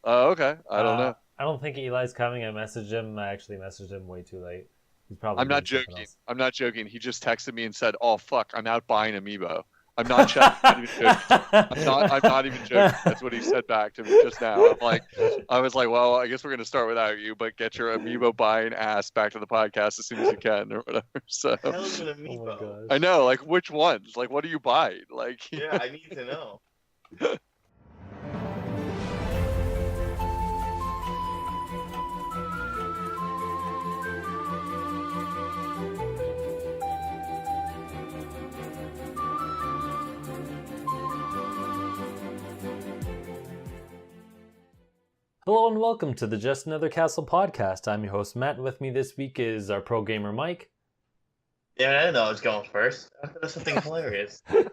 Oh, okay. I don't know. I don't think Eli's coming. I messaged him. I actually messaged him way too late. He's probably I'm not doing something joking. else. I'm not joking. He just texted me and said, "Oh fuck, I'm out buying Amiibo." I'm not not even joking. I'm not even joking. That's what he said back to me just now. I was like, well, I guess we're gonna start without you, but get your Amiibo buying ass back to the podcast as soon as you can or whatever. So The hell is an Oh my amiibo? I gosh. know, like which ones? Like what are you buying? Yeah, I need to know. Hello and welcome to the Just Another Castle podcast. I'm your host Matt. With me this week is our pro gamer Mike. Yeah, I didn't know I was going first. That's something hilarious. I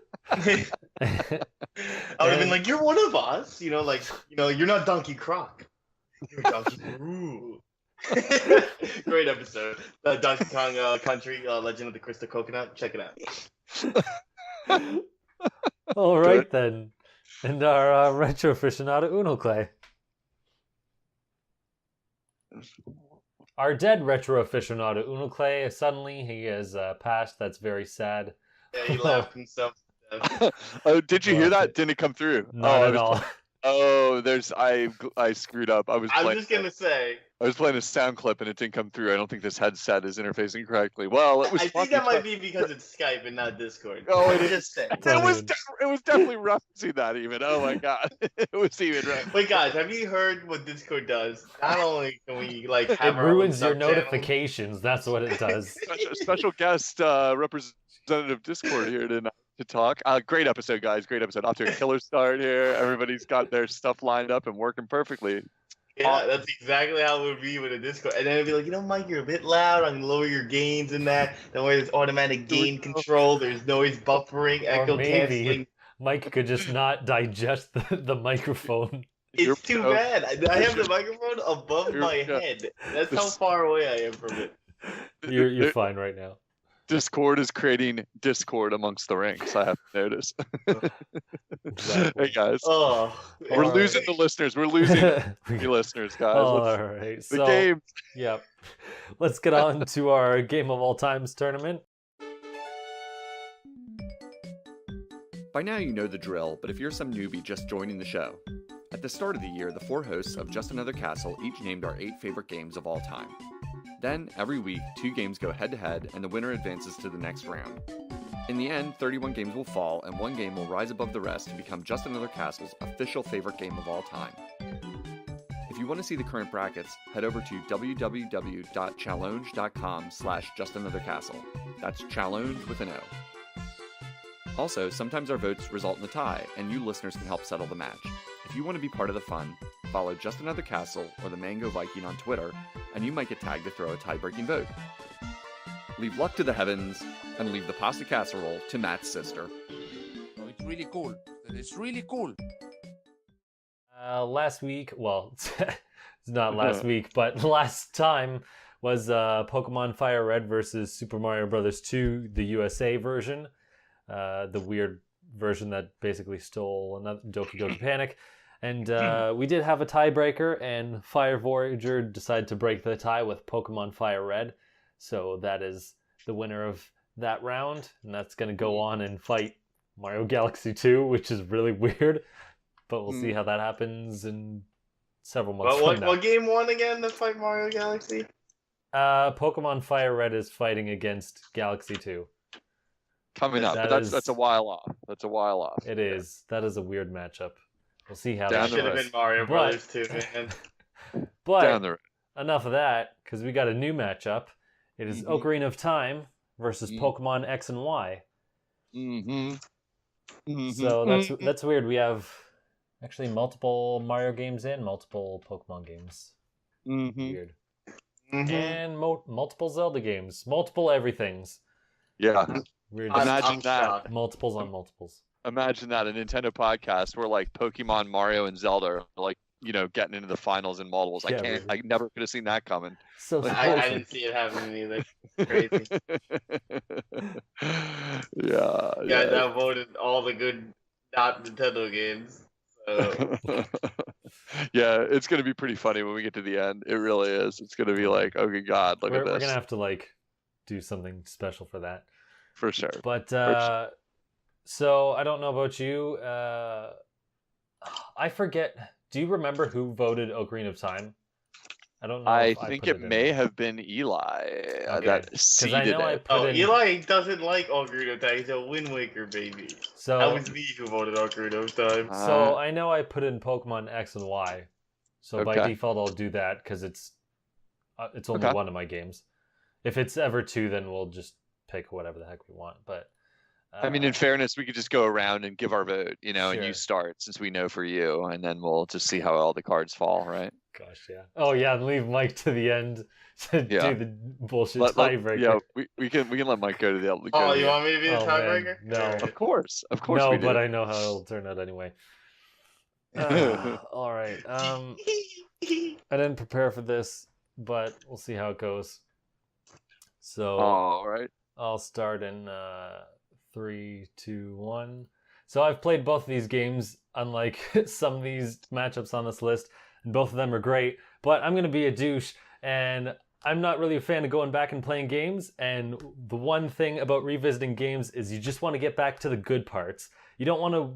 would have been like, "You're one of us," you're not Donkey Croc. You're Donkey Gru. Great episode. Donkey Kong Country, Legend of the Crystal Coconut. Check it out. All right then, and our retro aficionado Unoclay. Our dead retro aficionado Unoclay. Suddenly he has passed. That's very sad. Yeah, he laughed himself. Oh, did you hear that? Didn't it come through? Not at all. I screwed up. I'm just gonna say. I was playing a sound clip and it didn't come through. I don't think this headset is interfacing correctly. Well, it was. I think that might be because it's Skype and not Discord. Oh, it I'm is. just saying. It was definitely referencing that even. Oh my god, it was even right. Wait, guys, have you heard what Discord does? Not only can we have It our ruins own your sub-channel- notifications. That's what it does. Special guest representative Discord here tonight to talk. Great episode, guys. Great episode. Off to a killer start here. Everybody's got their stuff lined up and working perfectly. Yeah, that's exactly how it would be with a Discord. And then it'd be like, Mike, you're a bit loud. I'm gonna lower your gains in that. Don't worry, there's automatic gain control. There's noise buffering, echo canceling. Mike could just not digest the microphone. It's too bad. I have the microphone above my head. That's how far away I am from it. You're fine right now. Discord is creating discord amongst the ranks. I have to notice. Exactly. Hey guys, We're losing the listeners. We're losing the listeners, guys. All right, the so game. Yep. Let's get on to our Game of All Times tournament. By now you know the drill, but if you're some newbie just joining the show, at the start of the year, the four hosts of Just Another Castle each named our 8 favorite games of all time. Then, every week, 2 games go head-to-head, and the winner advances to the next round. In the end, 31 games will fall, and 1 game will rise above the rest to become Just Another Castle's official favorite game of all time. If you want to see the current brackets, head over to www.challenge.com/justanothercastle. That's challenge with an O. Also, sometimes our votes result in a tie, and you listeners can help settle the match. If you want to be part of the fun, follow Just Another Castle or the Mango Viking on Twitter, and you might get tagged to throw a tie-breaking vote. Leave luck to the heavens, and leave the pasta casserole to Matt's sister. Oh, it's really cool. It's really cool. Last week, well, it's not last week, but last time was Pokemon Fire Red versus Super Mario Bros. 2, the USA version. The weird version that basically stole another Doki Doki Panic. And we did have a tiebreaker, and Fire Voyager decided to break the tie with Pokemon Fire Red. So that is the winner of that round, and that's going to go on and fight Mario Galaxy 2, which is really weird. But we'll see how that happens in several months from now. What game won again to fight Mario Galaxy? Pokemon Fire Red is fighting against Galaxy 2. Coming up, but that's a while off. That's a while off. It is. That is a weird matchup. We'll see how Down that Should have goes. been Mario Brothers too, man. But Down the road. enough of that, because we got a new matchup. It is Ocarina of Time versus Pokemon X and Y. So that's weird. We have actually multiple Mario games and multiple Pokemon games. Weird. And multiple Zelda games. Multiple everythings. Yeah. Weird. Imagine that. Multiples on multiples. Imagine that, a Nintendo podcast where like Pokemon, Mario, and Zelda are like, getting into the finals and multiples. Yeah, I never could have seen that coming. So I didn't see it happening either. Crazy. Yeah. Yeah, I voted all the good not Nintendo games. Yeah, it's gonna be pretty funny when we get to the end. It really is. It's gonna be like, oh good God, look at We're this. gonna have to like do something special for that. For sure. But sure. so I don't know about you. I forget. Do you remember who voted Ocarina of Time? I don't know I if I think put it it in may there. have been Eli Okay. that 'Cause I seeded know I it. put in. Eli doesn't like Ocarina of Time. He's a Wind Waker baby. That So was me who voted Ocarina of Time. so I know I put in Pokemon X and Y. So by Okay. default I'll do that because it's only Okay. one of my games. If it's ever two, then we'll just pick whatever the heck we want. But I mean, in fairness, we could just go around and give our vote, and Sure. you start since we know for you, and then we'll just see how all the cards fall, right? gosh, yeah. Oh yeah, and leave Mike to the end to Yeah. do the bullshit Let- tiebreaker. yeah, we can let Mike go to the. Go Oh, to you the want me to be the Oh, man, tiebreaker? no. Of course no, we do. but I know how it'll turn out anyway. All right. I didn't prepare for this, but we'll see how it goes. So All right. I'll start in 3, 2, 1. So I've played both of these games, unlike some of these matchups on this list, and both of them are great. But I'm gonna be a douche, and I'm not really a fan of going back and playing games. And the one thing about revisiting games is you just want to get back to the good parts. You don't want to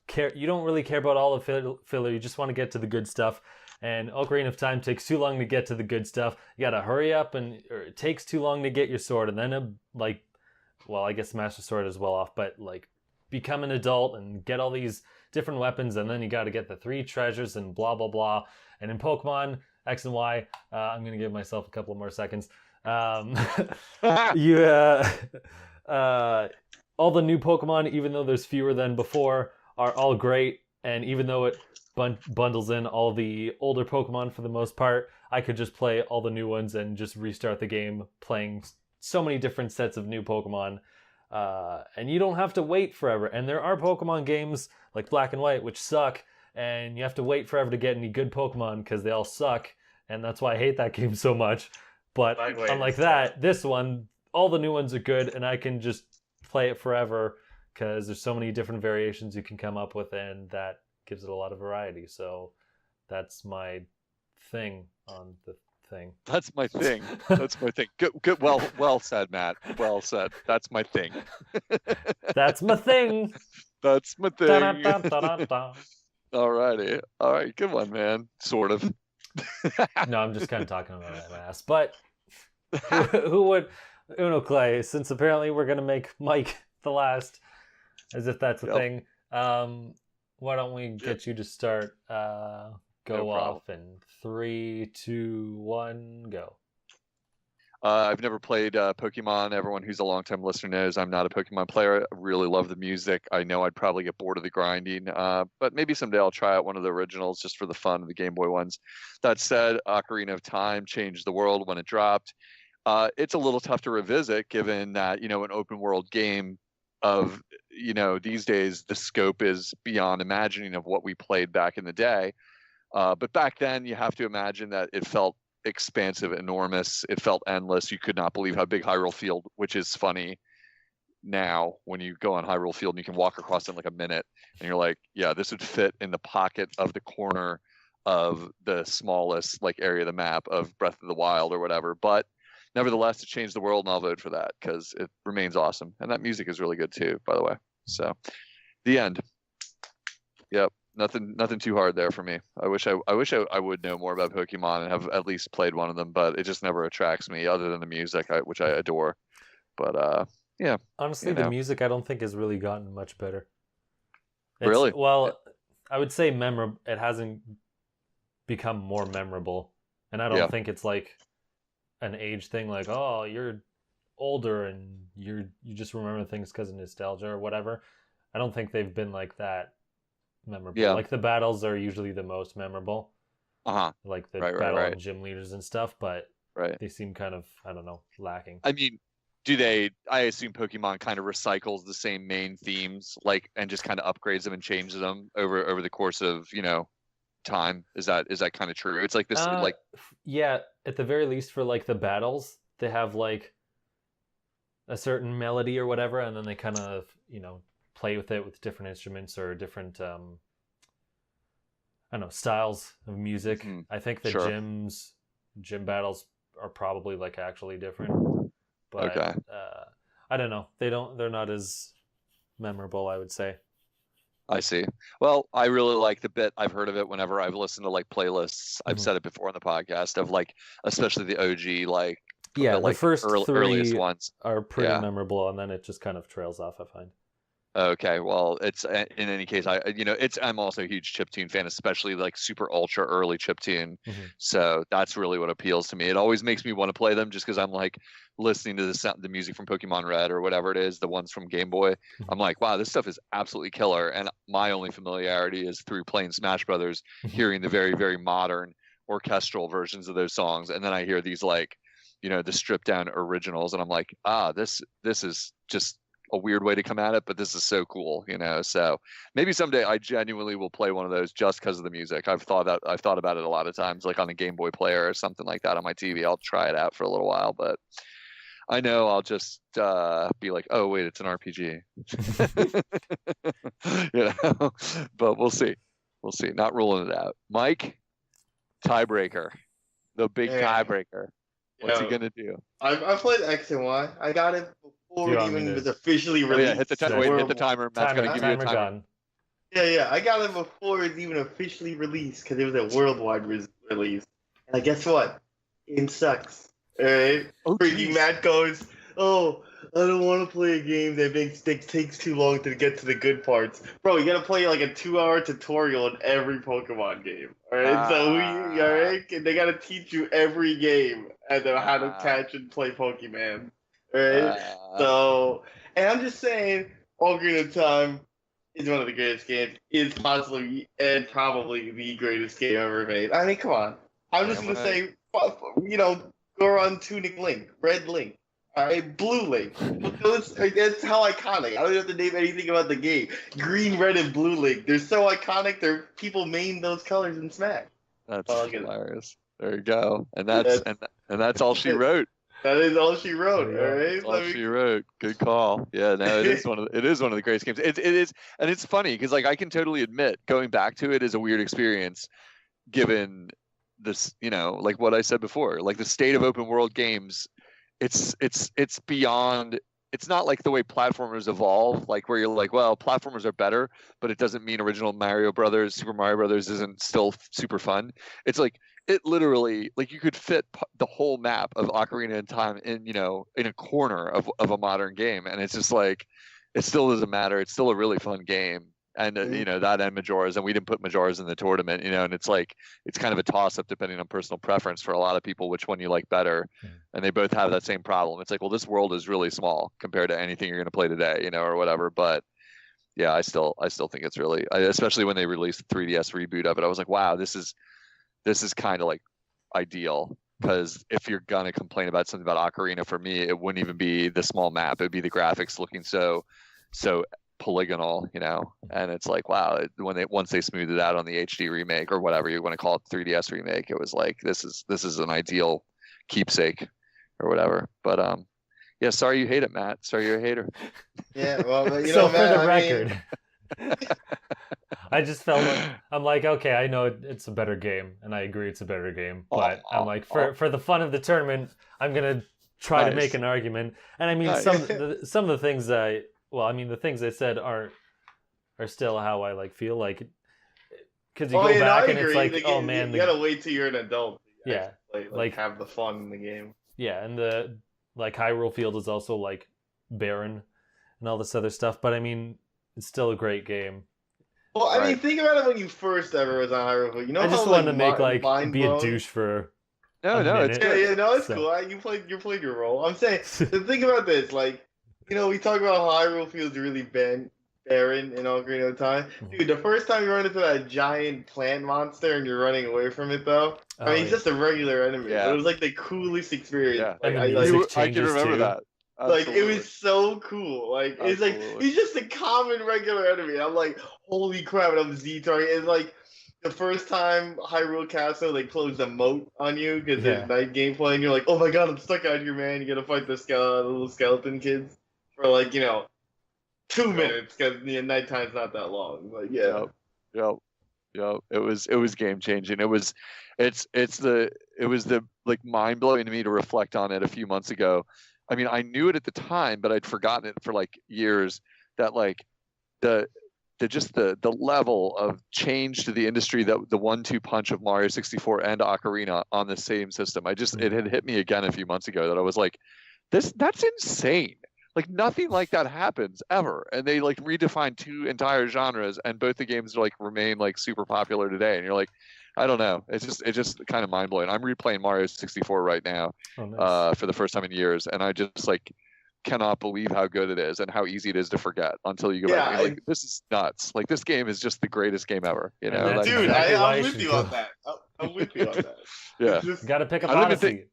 care. You don't really care about all the filler. You just want to get to the good stuff. And Ocarina of Time takes too long to get to the good stuff. You gotta hurry up, or it takes too long to get your sword, and then I guess Master Sword is well off, but like become an adult and get all these different weapons, and then you gotta get the 3 treasures and blah blah blah. And in Pokemon X and Y, I'm gonna give myself a couple more seconds. You all the new Pokemon, even though there's fewer than before, are all great, and even though it bundles in all the older Pokemon for the most part, I could just play all the new ones and just restart the game playing so many different sets of new Pokemon. And you don't have to wait forever. And there are Pokemon games like Black and White which suck, and you have to wait forever to get any good Pokemon because they all suck, and that's why I hate that game so much. But unlike that, this one, all the new ones are good, and I can just play it forever because there's so many different variations you can come up with, and that gives it a lot of variety. So that's my thing on the thing. That's my thing. That's my thing. Good. Well said, Matt. Well said. That's my thing. That's my thing. That's my thing. Da-da-da-da-da-da. Alrighty. All right. Good one, man. Sort of. No, I'm just kind of talking about my ass. But who would Unoclay? Since apparently we're gonna make Mike the last, as if that's a Yep. thing. Why don't we get you to start? Go off in 3, 2, 1, go. I've never played Pokemon. Everyone who's a longtime listener knows I'm not a Pokemon player. I really love the music. I know I'd probably get bored of the grinding, but maybe someday I'll try out one of the originals just for the fun of the Game Boy ones. That said, Ocarina of Time changed the world when it dropped. It's a little tough to revisit given that, an open world game of, these days, the scope is beyond imagining of what we played back in the day. But back then, you have to imagine that it felt expansive, enormous. It felt endless. You could not believe how big Hyrule Field, which is funny now when you go on Hyrule Field and you can walk across it in like a minute, and you're like, yeah, this would fit in the pocket of the corner of the smallest area of the map of Breath of the Wild or whatever. But nevertheless, it changed the world, and I'll vote for that because it remains awesome, and that music is really good too, by the way. So, the end. Yep. Nothing too hard there for me. I wish I would know more about Pokemon and have at least played one of them, but it just never attracts me other than the music, which I adore. But yeah. Honestly, the music I don't think has really gotten much better. Really? Well, I would say memorable. It hasn't become more memorable, and I don't think it's like an age thing. Like, oh, you're older and you just remember things because of nostalgia or whatever. I don't think they've been like that memorable. Yeah. Like the battles are usually the most memorable. Like the battle and gym leaders and stuff, but they seem kind of, I don't know, lacking. I mean, I assume Pokemon kind of recycles the same main themes, and just kind of upgrades them and changes them over the course of, time. Is that kind of true? It's like this, yeah, at the very least for the battles, they have a certain melody or whatever, and then they kind of, play with it with different instruments or different I don't know, styles of music. Mhm. I think the Sure. gym battles are probably like actually different, but Okay. I don't know. They're not as memorable, I would say. I see. Well, I really like the bit. I've heard of it whenever I've listened to like playlists. I've Mhm. said it before on the podcast of like, especially the OG, like Yeah, the the like first earliest three ones. are pretty Yeah. memorable, and then it just kind of trails off, I find. Okay, well, it's in any case, I'm also a huge chiptune fan, especially like super ultra early chiptune. Mhm. So that's really what appeals to me. It always makes me want to play them just because I'm like listening to the music from Pokemon Red or whatever it is, the ones from Game Boy. I'm like, wow, this stuff is absolutely killer. And my only familiarity is through playing Smash Brothers, hearing the very, very modern orchestral versions of those songs, and then I hear these like, the stripped down originals, and I'm like, this is just a weird way to come at it, but this is so cool, So maybe someday I genuinely will play one of those just because of the music. I've thought about it a lot of times, like on a Game Boy player or something like that on my TV. I'll try it out for a little while, but I know I'll just be like, oh wait, it's an RPG, But we'll see. Not ruling it out. Mike, tiebreaker, the big Yeah. tiebreaker. What's he gonna do? I played X and Y. I got it before it even was officially Oh, released. yeah, hit the timer. Matt's gonna give you a timer. Gone. Yeah, I got it before it was even officially released because it was a worldwide release. And guess what? It sucks. Alright? Oh, Freaking geez. Matt goes, oh, I don't want to play a game that takes too long to get to the good parts. Bro, you gotta play like a 2-hour tutorial in every Pokemon game. Alright? Alright? And they gotta teach you every game and then how to catch and play Pokemon. Alright? And I'm just saying, Ocarina of Time is one of the greatest games. It's possibly and probably the greatest game ever made. I mean, come on. I'm just gonna say, Goron, Tunic Link, Red Link, alright, Blue Link. That's how iconic. I don't have to name anything about the game. Green, Red, and Blue Link. They're so iconic. People named those colors in Smash. That's hilarious. There you go. And that's all she wrote. That is all she wrote. All right. That's all she wrote. Good call. Yeah, no, it is one of the greatest games. It is, and it's funny because like I can totally admit going back to it is a weird experience, given this, like what I said before, like the state of open world games. It's beyond. It's not like the way platformers evolve, like where you're like, well, platformers are better, but it doesn't mean original Super Mario Brothers isn't still super fun. It's like it literally, like you could fit the whole map of Ocarina of Time in a corner of a modern game, and it's just like it still doesn't matter. It's still a really fun game, and that and Majora's, and we didn't put Majora's in the tournament, and it's like it's kind of a toss up depending on personal preference for a lot of people which one you like better, and they both have that same problem. It's like, well, this world is really small compared to anything you're going to play today, or whatever. But yeah, I still think it's really, especially when they released the 3DS reboot of it, I was like, wow, this is kind of like ideal, because if you're gonna complain about something about Ocarina, for me, it wouldn't even be the small map. It'd be the graphics looking so polygonal, and it's like, wow, once they smoothed it out on the HD remake or whatever you want to call it, 3DS remake, it was like, this is an ideal keepsake or whatever. But yeah, sorry you hate it, Matt. Sorry you're a hater. Yeah, well, so for the record, I just felt like, I'm like, okay, I know it's a better game, and I agree it's a better game, but I'm like, for the fun of the tournament, I'm gonna try to make an argument. And I mean, some of the things the things I said are still how I like feel like, because you go back and it's like, oh man, you gotta wait till you're an adult. Yeah, like have the fun in the game. Yeah, and the like Hyrule Field is also like barren and all this other stuff, but I mean, it's still a great game. Well, I mean, think about it when you first ever was on Hyrule Field. I just wanted to make be a douche for. No, it's good. It's cool. You played your role. I'm saying, think about this. Like, we talk about how Hyrule Field's really barren in Ocarina of Time. Dude, the first time you run into that giant plant monster and you're running away from it, though, he's just a regular enemy. Yeah. But it was like the coolest experience. Yeah. Like, I can remember that. Absolutely. Like, it was so cool. Like, it's like, he's just a common regular enemy. And I'm like, holy crap, and I'm Z-target. It's like, the first time Hyrule Castle, they closed a moat on you because there's night gameplay, and you're like, oh my god, I'm stuck out here, man. You gotta fight the little skeleton kids for like, 2 minutes, because nighttime's not that long. Like, yeah. Yep. It was game changing. It was the like mind blowing to me to reflect on it a few months ago. I mean, I knew it at the time, but I'd forgotten it for like years. That like the the level of change to the industry, that the 1-2 punch of Mario 64 and Ocarina on the same system. It had hit me again a few months ago that I was like, that's insane. Like nothing like that happens ever. And they like redefine 2 entire genres, and both the games like remain like super popular today. And you're like, I don't know. It's just kind of mind blowing. I'm replaying Mario 64 right now, for the first time in years, and I just like cannot believe how good it is and how easy it is to forget until you go back. And you're like, this is nuts. Like this game is just the greatest game ever. You know, that's Dude, exactly why I'm you with should you go. on that. I'm with you on that. Yeah. Just, Got to pick up I don't even Odyssey.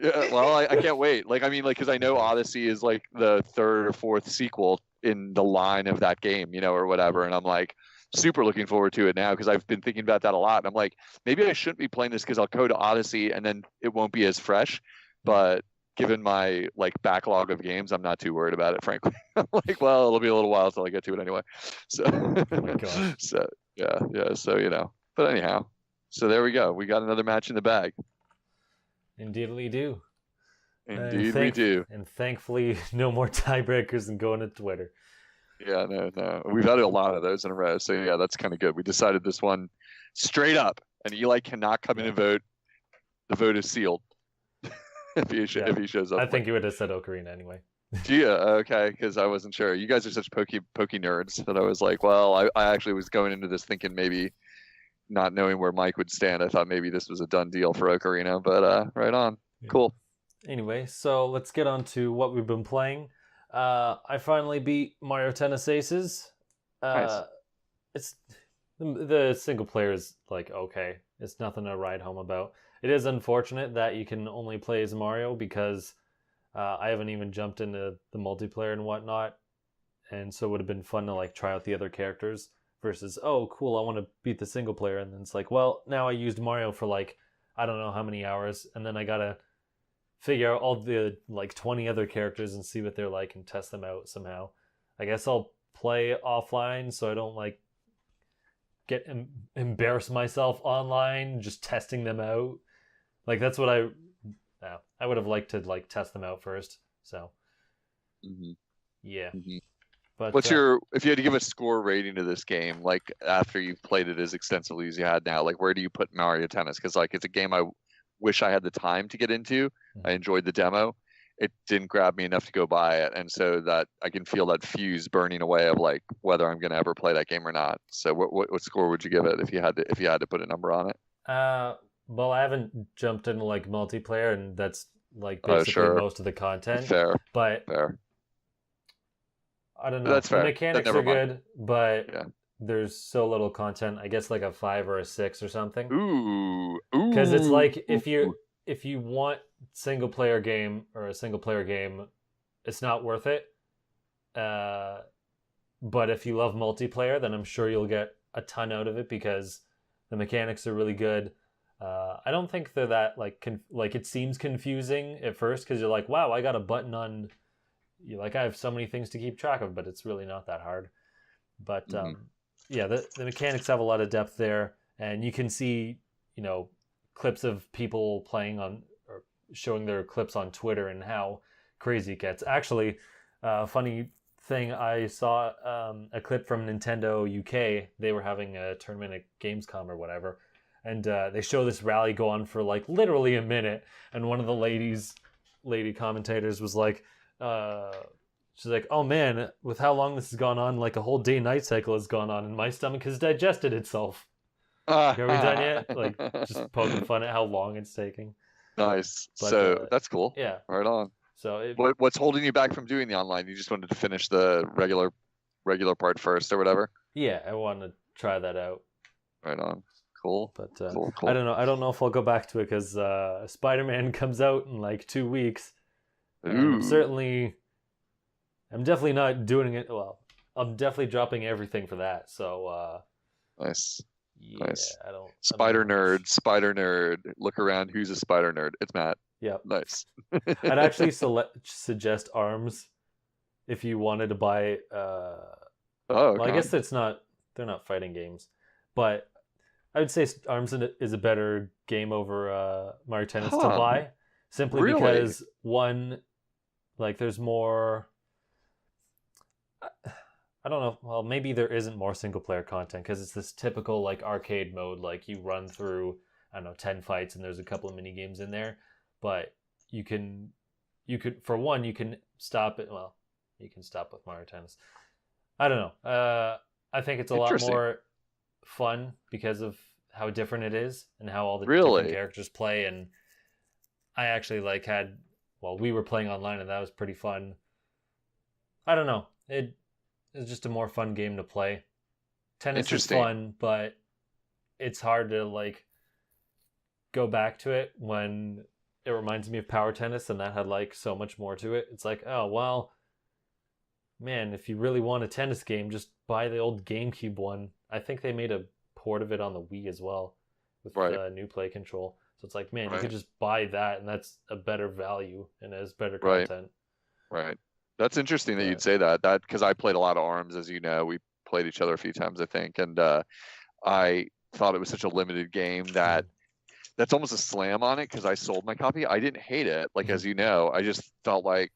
Yeah, well, I can't wait. Like, I mean, like, because I know Odyssey is like the 3rd or 4th sequel in the line of that game, you know, or whatever. And I'm like super looking forward to it now because I've been thinking about that a lot. And I'm like, maybe I shouldn't be playing this because I'll go to Odyssey and then it won't be as fresh. But given my like backlog of games, I'm not too worried about it, frankly. I'm like, well, it'll be a little while till I get to it anyway. So, Oh my gosh. so yeah. So, you know, but anyhow, so there we go. We got another match in the bag. Indeed, we do. Indeed, we do. And thankfully, no more tiebreakers and going to Twitter. Yeah, no. We've had a lot of those in a row. So, yeah, that's kind of good. We decided this one straight up, and Eli cannot come in and vote. The vote is sealed if he shows up. I think you would have said Ocarina anyway. Yeah, okay, because I wasn't sure. You guys are such pokey nerds that I was like, well, I actually was going into this thinking maybe not knowing where Mike would stand. I thought maybe this was a done deal for Ocarina, but right on. Yeah. Cool. Anyway, so let's get on to what we've been playing. I finally beat Mario Tennis Aces. Nice. It's the single player is like okay. It's nothing to write home about. It is unfortunate that you can only play as Mario because I haven't even jumped into the multiplayer and whatnot, and so it would have been fun to like try out the other characters versus oh cool, I want to beat the single player, and then it's like well now I used Mario for like I don't know how many hours, and then I gotta figure out all the like 20 other characters and see what they're like and test them out somehow. I guess I'll play offline so I don't like get embarrass myself online just testing them out. Like that's what I would have liked to like test them out first. So yeah. But what's your, if you had to give a score rating to this game, like after you've played it as extensively as you had now, like where do you put Mario Tennis? Because like it's a game I wish I had the time to get into. I enjoyed the demo. It didn't grab me enough to go buy it, and so that I can feel that fuse burning away of like whether I'm going to ever play that game or not. So what score would you give it if you had to put a number on it? Well, I haven't jumped into like multiplayer, and that's like basically most of the content. Fair. I don't know. That's fair. The mechanics are good, but there's so little content. I guess like a 5 or a 6 or something. Ooh. Because it's like if you want single player game or a single player game, it's not worth it. But if you love multiplayer, then I'm sure you'll get a ton out of it because the mechanics are really good. I don't think they're that like it seems confusing at first because you're like, wow, I got a button on. You like I have so many things to keep track of, but it's really not that hard. But yeah, the mechanics have a lot of depth there, and you can see clips of people playing on or showing their clips on Twitter and how crazy it gets. Actually, funny thing, I saw a clip from Nintendo UK. They were having a tournament at Gamescom or whatever, and they show this rally go on for like literally a minute, and one of the lady commentators was like, she's like, oh man, with how long this has gone on, like a whole day-night cycle has gone on and my stomach has digested itself. Are we done yet? Like just poking fun at how long it's taking. Nice. But, so that's cool. Yeah. Right on. So what's holding you back from doing the online? You just wanted to finish the regular part first or whatever? Yeah, I want to try that out. Right on. Cool. But cool. I don't know. I don't know if I'll go back to it because Spider-Man comes out in like 2 weeks. I'm definitely not doing it. Well, I'm definitely dropping everything for that. So nice. Yeah, nice. Spider nerd. Look around. Who's a spider nerd? It's Matt. Yeah. Nice. I'd actually suggest ARMS if you wanted to buy. Okay. Well, I guess they're not fighting games, but I would say Arms is a better game over Mario Tennis to Huh. buy, simply Really? because one, like, there's more. I don't know. Well, maybe there isn't more single player content because it's this typical like arcade mode. Like you run through, I don't know, 10 fights and there's a couple of mini games in there. But you could for one you can stop it. Well, you can stop with Mario Tennis. I don't know. I think it's a lot Interesting. more fun because of how different it is and how all the Really? different characters play. And I actually like we were playing online and that was pretty fun. I don't know. It's just a more fun game to play. Tennis is Interesting. fun, but it's hard to like go back to it when it reminds me of power tennis and that had like so much more to it. It's like, oh well, man, if you really want a tennis game, just buy the old GameCube one. I think they made a port of it on the Wii as well with Right. new play control. So it's like, man, you Right. could just buy that and that's a better value and has better Right. content. Right. That's interesting that But- you'd say that. That because I played a lot of Arms, as you know. We played each other a few times, I think, and I thought it was such a limited game that that's almost a slam on it because I sold my copy. I didn't hate it, like as you know. I just felt like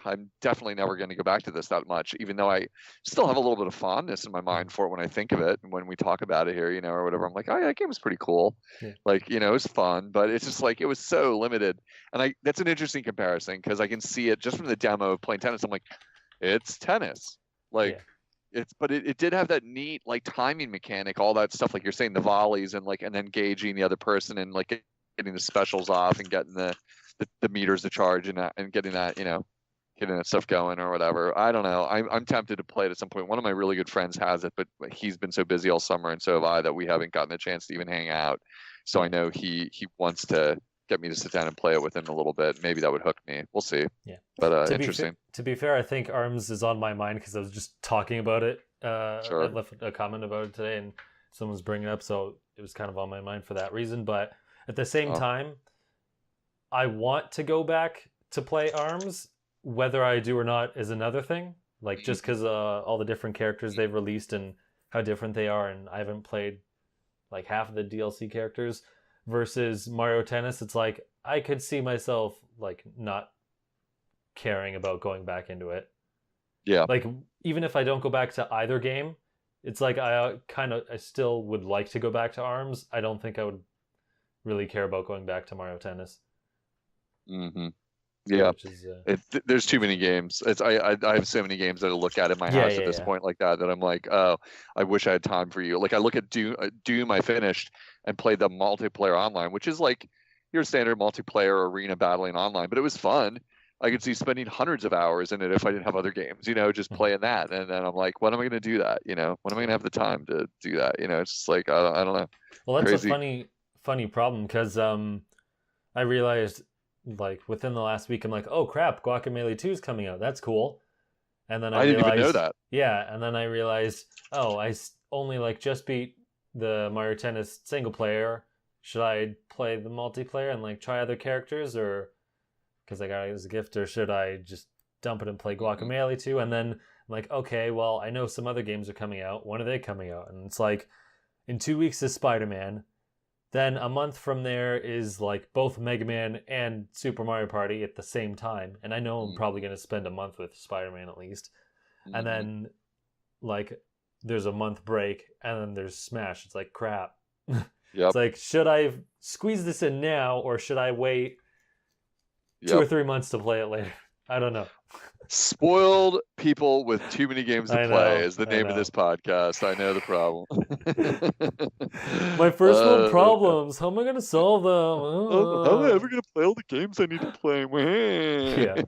I'm definitely never going to go back to this that much, even though I still have a little bit of fondness in my mind for it when I think of it and when we talk about it here, you know, or whatever. I'm like, oh, yeah, that game was pretty cool. Yeah. Like, you know, it was fun, but it's just like it was so limited. And that's an interesting comparison because I can see it just from the demo of playing tennis. I'm like, it's tennis. Like but it did have that neat like timing mechanic, all that stuff, like you're saying, the volleys and then gauging the other person and like getting the specials off and getting the meters to charge and getting that, you know, getting that stuff going or whatever. I don't know. I'm tempted to play it at some point. One of my really good friends has it, but he's been so busy all summer and so have I that we haven't gotten a chance to even hang out. So I know he wants to get me to sit down and play it with him a little bit. Maybe that would hook me. We'll see. Yeah. But interesting. To be fair, I think Arms is on my mind because I was just talking about it. Sure. I left a comment about it today and someone was bringing it up, so it was kind of on my mind for that reason. But at the same time, I want to go back to play Arms. Whether I do or not is another thing. Like just because all the different characters they've released and how different they are, and I haven't played like half of the DLC characters versus Mario Tennis. It's like I could see myself like not caring about going back into it. Yeah. Like even if I don't go back to either game, it's like I still would like to go back to Arms. I don't think I would really care about going back to Mario Tennis. Mm-hmm. Yeah, which is, there's too many games. I have so many games that I look at in my house at this point like that I'm like, oh, I wish I had time for you. Like I look at Doom I finished and played the multiplayer online, which is like your standard multiplayer arena battling online, but it was fun. I could see spending hundreds of hours in it if I didn't have other games, you know, just playing that. And then I'm like, when am I going to do that? You know, when am I going to have the time to do that? You know, it's just like, I don't know. Well, that's Crazy. a funny problem because I realized like within the last week, I'm like, oh crap, Guacamelee 2 is coming out. That's cool. And then I didn't realized, even know that. Yeah, and then I realized, oh, I only like just beat the Mario Tennis single player. Should I play the multiplayer and like try other characters, or because I got it as a gift, or should I just dump it and play Guacamelee 2? And then I'm like, okay, well, I know some other games are coming out. When are they coming out? And it's like, in 2 weeks is Spider-Man. Then a month from there is like both Mega Man and Super Mario Party at the same time. And I know I'm probably going to spend a month with Spider-Man at least. Mm-hmm. And then like there's a month break and then there's Smash. It's like crap. Yep. It's like, should I squeeze this in now or should I wait 2 or 3 months to play it later? I don't know. Spoiled people with too many games to play is the name of this podcast. I know the problem. My first world problems. How am I going to solve them? How am I ever going to play all the games I need to play? Yeah.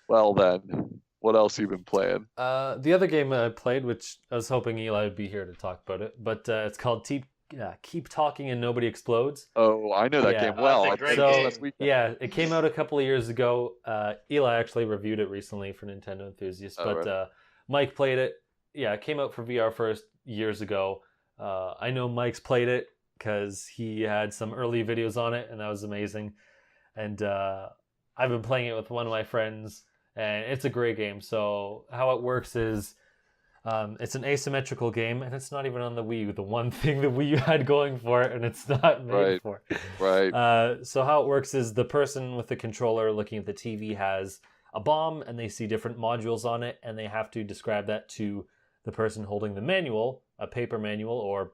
Well then, what else you been playing? The other game I played, which I was hoping Eli would be here to talk about it, but it's called Keep Talking and Nobody Explodes. Oh, I know that game well. That's a great game. Last weekend. Yeah, it came out a couple of years ago. Eli actually reviewed it recently for Nintendo Enthusiasts, but right. Mike played it. Yeah, it came out for VR first years ago. I know Mike's played it because he had some early videos on it, and that was amazing. And I've been playing it with one of my friends, and it's a great game. So how it works is It's an asymmetrical game, and it's not even on the Wii U. The one thing the Wii U had going for it, and it's not made Right. for. Right. So how it works is the person with the controller looking at the TV has a bomb, and they see different modules on it, and they have to describe that to the person holding the manual, a paper manual, or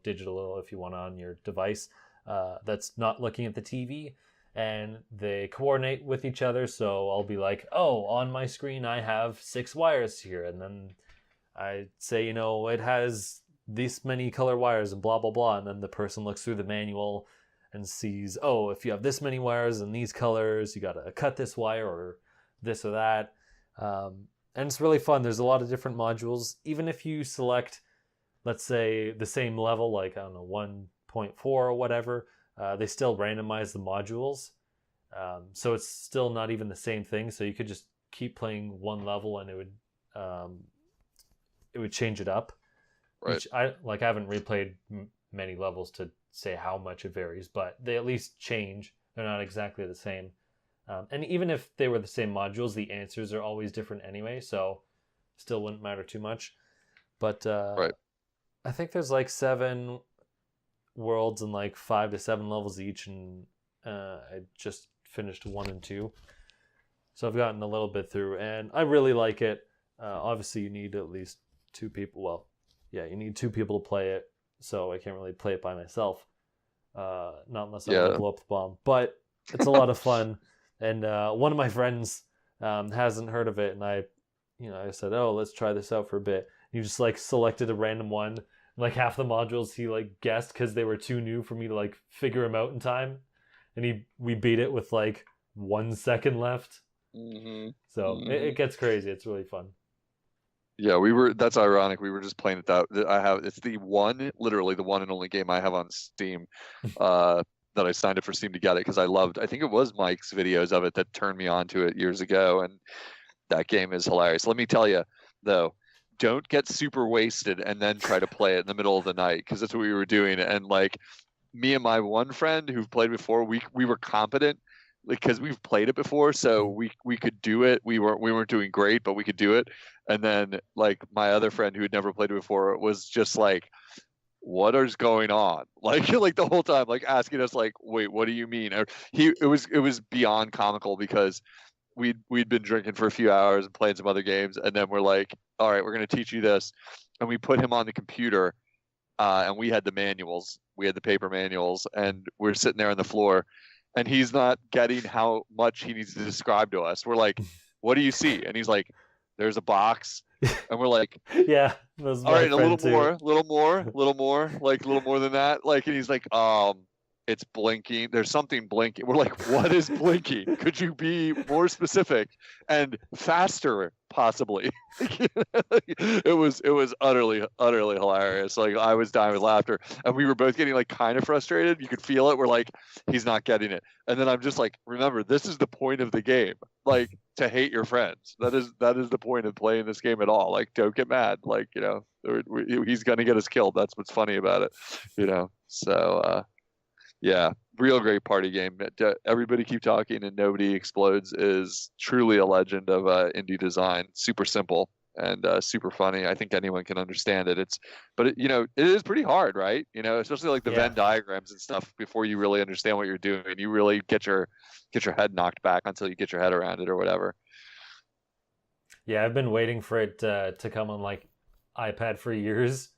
digital if you want on your device. That's not looking at the TV, and they coordinate with each other. So I'll be like, oh, on my screen I have 6 wires here, and then I say, it has this many color wires and blah blah blah, and then the person looks through the manual and sees, oh, if you have this many wires and these colors, you gotta cut this wire or this or that. And it's really fun. There's a lot of different modules. Even if you select, let's say, the same level, like, I don't know, 1.4 or whatever, they still randomize the modules. So it's still not even the same thing. So you could just keep playing one level and it would change it up. Right. I haven't replayed many levels to say how much it varies, but they at least change. They're not exactly the same. And even if they were the same modules, the answers are always different anyway, so still wouldn't matter too much. But Right. I think there's like 7 worlds and like 5 to 7 levels each, and I just finished 1 and 2. So I've gotten a little bit through, and I really like it. Obviously, you need at least 2 people. Well, yeah, you need 2 people to play it, so I can't really play it by myself. Not unless I want to blow up the bomb. But it's a lot of fun. And one of my friends hasn't heard of it, and I said, oh, let's try this out for a bit. He just like selected a random one. Like half the modules he like guessed because they were too new for me to like figure him out in time. And we beat it with like 1 second left. Mm-hmm. So it gets crazy. It's really fun. Yeah, that's ironic. We were just playing it it's literally the one and only game I have on Steam, that I signed up for Steam to get it because I think it was Mike's videos of it that turned me onto it years ago. And that game is hilarious. Let me tell you though, don't get super wasted and then try to play it in the middle of the night, because that's what we were doing. And like me and my one friend who've played before, we were competent because we've played it before, so we could do it. We weren't doing great, but we could do it. And then like my other friend who had never played it before was just like, what is going on? Like the whole time, like asking us like, wait, what do you mean? Or it was beyond comical because we'd been drinking for a few hours and playing some other games, and then we're like, all right, we're going to teach you this. And we put him on the computer, and we had the manuals. We had the paper manuals, and we're sitting there on the floor, and he's not getting how much he needs to describe to us. We're like, what do you see? And he's like, there's a box. And we're like, yeah, all right, a little more, like a little more than that. Like, and he's like, it's blinking. There's something blinking. We're like, what is blinking? Could you be more specific and faster, possibly? It was utterly hilarious. Like I was dying with laughter, and we were both getting like kind of frustrated. You could feel it. We're like, he's not getting it. And then I'm just like, remember, this is the point of the game. Like to hate your friends. That is the point of playing this game at all. Like, don't get mad. Like, he's gonna get us killed. That's what's funny about it. So. Yeah, real great party game. Everybody keep talking and nobody explodes is truly a legend of indie design. Super simple and super funny. I think anyone can understand it. But it is pretty hard, right? Especially like the Venn diagrams and stuff. Before you really understand what you're doing, you really get your head knocked back until you get your head around it or whatever. Yeah, I've been waiting for it to come on like iPad for years.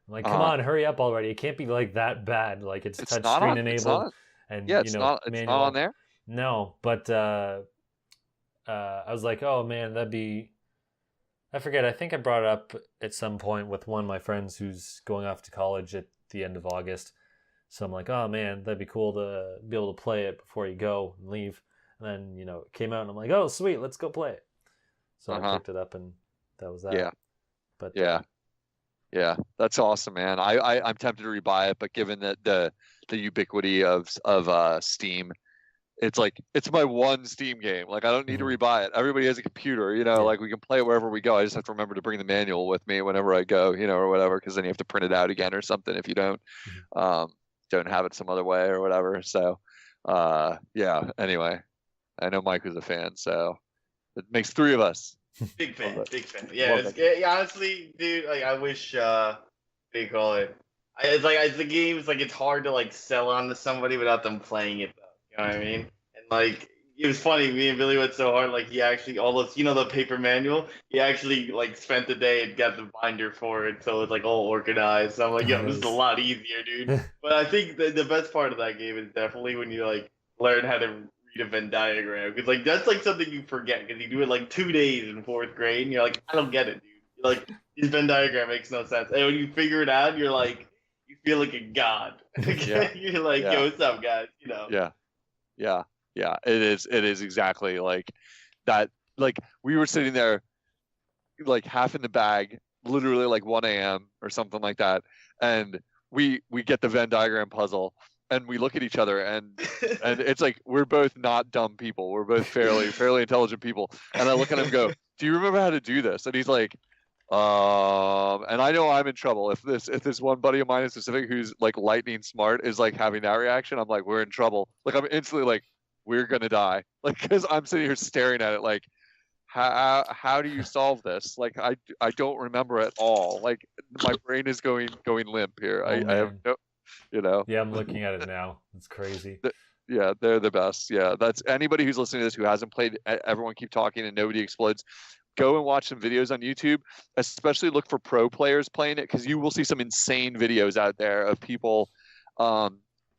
I'm like, come on, hurry up already! It can't be like that bad. Like it's touchscreen enabled, and it's not on there. No, but I was like, oh man, I forget. I think I brought it up at some point with one of my friends who's going off to college at the end of August. So I'm like, oh man, that'd be cool to be able to play it before you go and leave. And then it came out, and I'm like, oh sweet, let's go play it. So I picked it up, and that was that. Yeah, but yeah, that's awesome, man. I'm tempted to rebuy it, but given that the ubiquity of Steam, it's like it's my one Steam game. Like I don't need to rebuy it. Everybody has a computer, like we can play it wherever we go. I just have to remember to bring the manual with me whenever I go, or whatever, because then you have to print it out again or something if you don't have it some other way or whatever. So yeah. Anyway, I know Mike was a fan, so it makes 3 of us. Big fan, Love it. big fan. Yeah, Love yeah, honestly, dude, like I wish what do you call it? It's like the game's like it's hard to like sell on to somebody without them playing it though. You know what I mean? And like it was funny, me and Billy went so hard, like he actually all those the paper manual, he actually like spent the day and got the binder for it, so it's like all organized. So I'm like, yo, this is a Nice. lot easier, dude. But I think the best part of that game is definitely when you like learn how to read a Venn diagram, because like that's like something you forget because you do it like 2 days in fourth grade and you're like, I don't get it, dude. You're like this Venn diagram makes no sense, and when you figure it out, you're like, you feel like a god. Yeah. You're like, Yeah. yo, what's up, guys? Yeah. It is exactly like that. Like we were sitting there, like half in the bag, literally like 1 a.m. or something like that, and we get the Venn diagram puzzle, and we look at each other, and it's like we're both not dumb people. We're both fairly intelligent people, and I look at him and go, "Do you remember how to do this?" And he's like, and I know I'm in trouble if this one buddy of mine in specific who's like lightning smart is like having that reaction. I'm like, we're in trouble. Like I'm instantly like, we're gonna die. Like because I'm sitting here staring at it like, how do you solve this? Like I don't remember at all. Like my brain is going limp here. Oh, I have man. no. Yeah, I'm looking at it now. It's crazy. Yeah, they're the best. Yeah, that's anybody who's listening to this who hasn't played Everyone Keep Talking and Nobody Explodes. Go and watch some videos on YouTube, especially look for pro players playing it because you will see some insane videos out there of people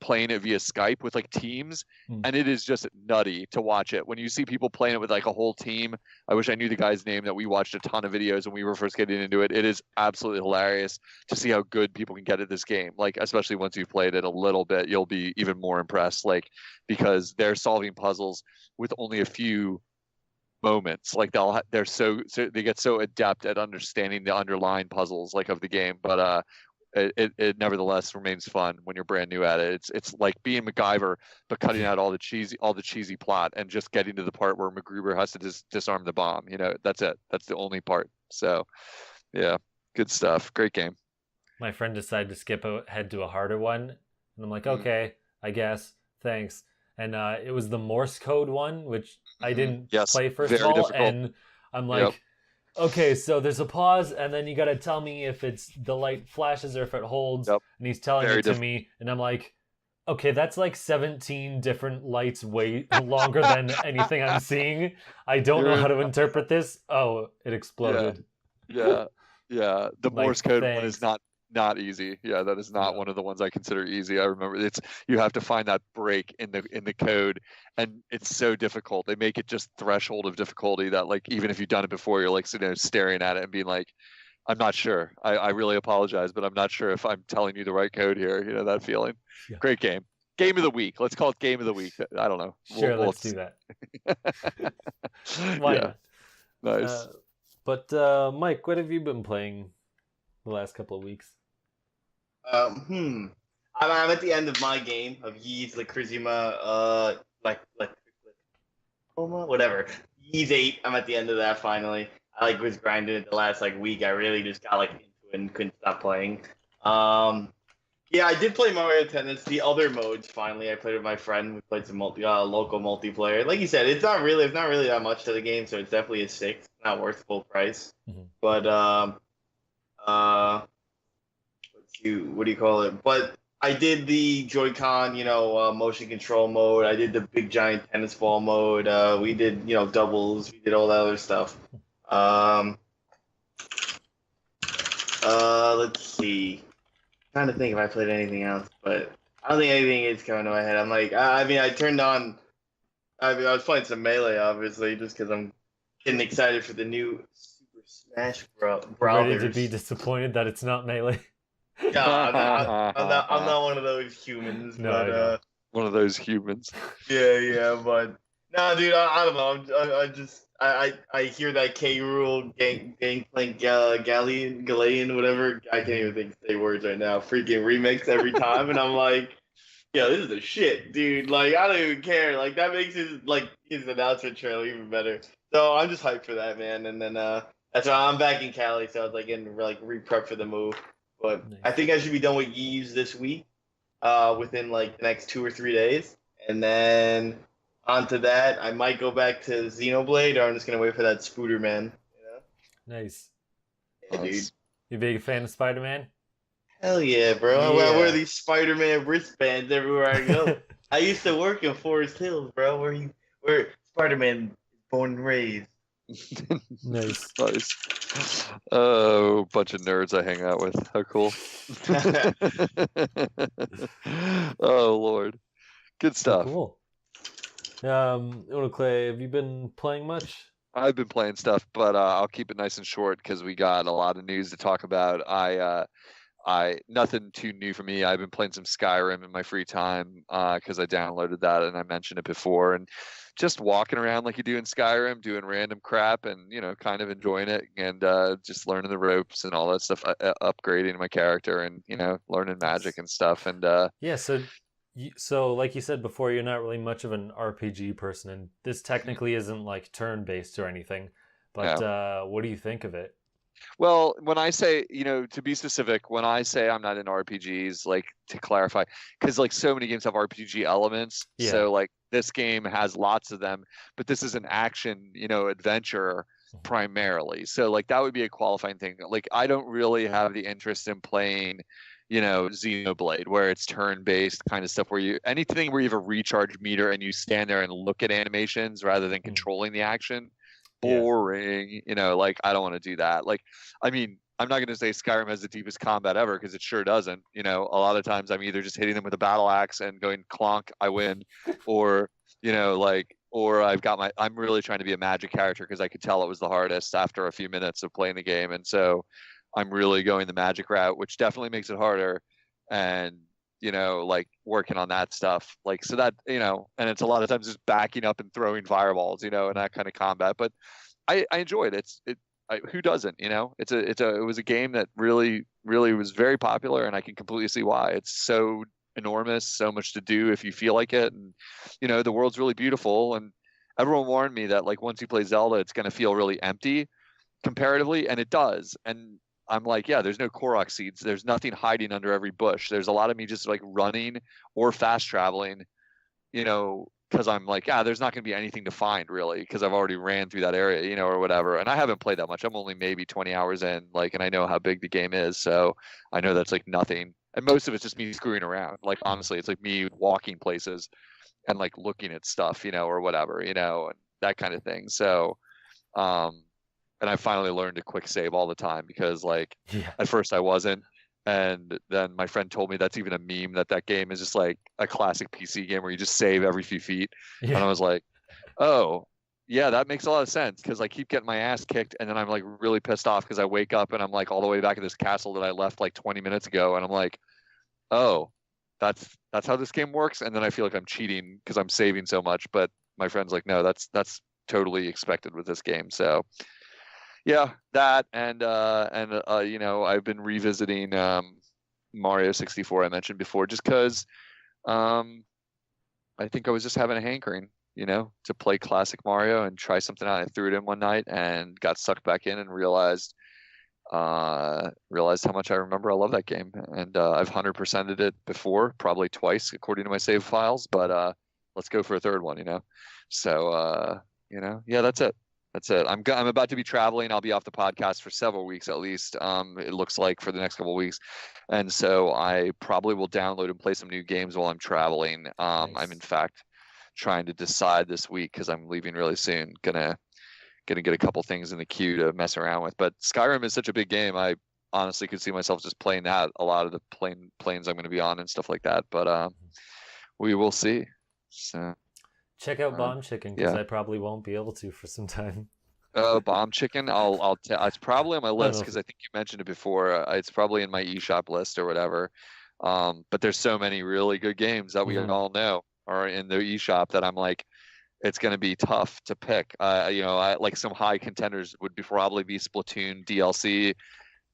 playing it via Skype with like teams, and it is just nutty to watch it. When you see people playing it with like a whole team, I wish I knew the guy's name that we watched a ton of videos when we were first getting into it. It is absolutely hilarious to see how good people can get at this game. Like especially once you've played it a little bit, you'll be even more impressed. Like because they're solving puzzles with only a few moments. Like they're so they get so adept at understanding the underlying puzzles like of the game, but it nevertheless remains fun when you're brand new at it. It's like being MacGyver but cutting out all the cheesy plot and just getting to the part where MacGruber has to disarm the bomb. That's it. That's the only part. So yeah, good stuff. Great game. My friend decided to skip ahead to a harder one, and I'm like, okay, I guess, thanks. And it was the Morse code one, which I didn't play first of all. Difficult. And I'm like, okay, so there's a pause, and then you got to tell me if it's the light flashes or if it holds. Yep. And he's telling it to me, and I'm like, okay, that's like 17 different lights way longer than anything I'm seeing. I don't know how to interpret this. Oh, it exploded. Yeah. The Like, Morse code one thanks. is not easy. Yeah, that is not one of the ones I consider easy. I remember you have to find that break in the code, and it's so difficult. They make it just threshold of difficulty that like even if you've done it before, you're like sitting there staring at it and being like, I'm not sure. I really apologize, but I'm not sure if I'm telling you the right code here. That feeling. Yeah. Great game. Game of the week. Let's call it game of the week. I don't know. Sure, let's do that. Why Yeah. not? Nice. But Mike, what have you been playing the last couple of weeks? I'm at the end of my game of Ys Lacryzima, whatever. Ys 8. I'm at the end of that finally. I was grinding it the last week. I really just got into it and couldn't stop playing. Yeah, I did play Mario Tennis. The other modes finally. I played with my friend. We played some local multiplayer. Like you said, it's not really that much to the game, so it's definitely a 6. It's not worth full price. Mm-hmm. But what do you call it? But I did the Joy-Con, motion control mode. I did the big giant tennis ball mode. We did, doubles. We did all that other stuff. Let's see. I'm trying to think if I played anything else, but I don't think anything is coming to my head. I'm like, I turned on. I was playing some Melee, obviously, just because I'm getting excited for the new Super Smash Bros. Ready to be disappointed that it's not Melee. No, I'm not one of those humans. No, but, I know. One of those humans. Yeah, but no, dude, I don't know. I hear that K. Rool Gangplank Galeon, whatever. I can't even say words right now. Freaking remix every time, and I'm like, yo, this is the shit, dude. Like, I don't even care. Like, that makes his announcement trailer even better. So I'm just hyped for that, man. And then that's why I'm back in Cali, so I was getting re-prep for the move. But Nice. I think I should be done with Ys this week, within the next 2 or 3 days, and then onto that I might go back to Xenoblade, or I'm just gonna wait for that Spooderman Nice. Yeah, dude. Nice. You a big fan of Spider-Man? Hell yeah, bro. I Yeah. wear these Spider-Man wristbands everywhere I go. I used to work in Forest Hills, bro, where Spider-Man is born and raised. Nice. Nice. Oh, bunch of nerds I hang out with. How cool. Oh Lord. Good stuff. Cool. Unoclay, have you been playing much? I've been playing stuff, but I'll keep it nice and short because we got a lot of news to talk about. I nothing too new for me. I've been playing some Skyrim in my free time because I downloaded that and I mentioned it before, and just walking around like you do in Skyrim, doing random crap and kind of enjoying it and just learning the ropes and all that stuff, upgrading my character and learning magic and stuff. And Yeah, so like you said before, you're not really much of an RPG person, and this technically isn't like turn-based or anything. But what do you think of it? Well, when I say, to be specific, when I say I'm not in RPGs, like to clarify, because like so many games have RPG elements. Yeah. So like this game has lots of them, but this is an action, adventure primarily. So like that would be a qualifying thing. Like I don't really have the interest in playing, Xenoblade, where it's turn-based kind of stuff, where anything where you have a recharge meter and you stand there and look at animations rather than controlling the action. Boring, like I don't want to do that. Like, I mean, I'm not going to say Skyrim has the deepest combat ever because it sure doesn't. A lot of times I'm either just hitting them with a battle axe and going clonk, I win, or or I'm really trying to be a magic character because I could tell it was the hardest after a few minutes of playing the game, and so I'm really going the magic route, which definitely makes it harder, and like working on that stuff, like so that and it's a lot of times just backing up and throwing fireballs, and that kind of combat. But I enjoyed it. Who doesn't? It was a game that really was very popular, and I can completely see why. It's so enormous, so much to do if you feel like it, and the world's really beautiful. And everyone warned me that like once you play Zelda, it's going to feel really empty comparatively, and it does. And I'm like, yeah, there's no Korok seeds. There's nothing hiding under every bush. There's a lot of me just like running or fast traveling, because I'm like, there's not going to be anything to find really, because I've already ran through that area, or whatever. And I haven't played that much. I'm only maybe 20 hours in, like, and I know how big the game is. So I know that's like nothing. And most of it's just me screwing around. Like, honestly, it's like me walking places and like looking at stuff, or whatever, and that kind of thing. So, and I finally learned to quick save all the time because like at first I wasn't. And then my friend told me that's even a meme, that game is just like a classic PC game where you just save every few feet. Yeah. And I was like, oh, yeah, that makes a lot of sense because I keep getting my ass kicked. And then I'm like really pissed off because I wake up and I'm like all the way back at this castle that I left like 20 minutes ago. And I'm like, oh, that's how this game works. And then I feel like I'm cheating because I'm saving so much. But my friend's like, no, that's totally expected with this game. So yeah, that and I've been revisiting Mario 64 I mentioned before, just because I think I was just having a hankering, to play classic Mario and try something out. I threw it in one night and got sucked back in and realized how much I remember I love that game. And I've 100%ed it before, probably twice according to my save files, but let's go for a third one, So yeah, that's it. That's it. I'm about to be traveling. I'll be off the podcast for several weeks at least. It looks like for the next couple of weeks, and so I probably will download and play some new games while I'm traveling. Nice. I'm in fact trying to decide this week because I'm leaving really soon. Gonna get a couple things in the queue to mess around with. But Skyrim is such a big game. I honestly could see myself just playing that a lot of the planes I'm going to be on and stuff like that. But we will see. So. Check out Bomb Chicken because I probably won't be able to for some time. Bomb Chicken. It's probably on my list because I think you mentioned it before. It's probably in my eShop list or whatever. But there's so many really good games that we all know are in the eShop that I'm like, it's going to be tough to pick. I like some high contenders would probably be Splatoon DLC,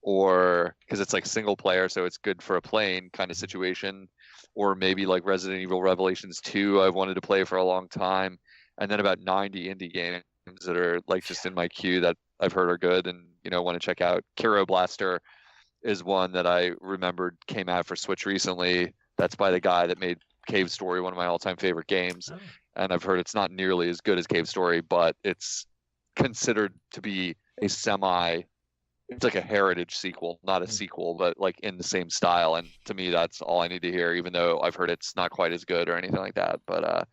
or because it's like single player, so it's good for a playing kind of situation. Or maybe like Resident Evil Revelations 2 I've wanted to play for a long time. And then about 90 indie games that are like just in my queue that I've heard are good and, want to check out. Kiro Blaster is one that I remembered came out for Switch recently. That's by the guy that made Cave Story, one of my all-time favorite games. And I've heard it's not nearly as good as Cave Story, but it's considered to be a semi. It's like a heritage sequel, not a sequel, but like in the same style. And to me, that's all I need to hear, even though I've heard it's not quite as good or anything like that. But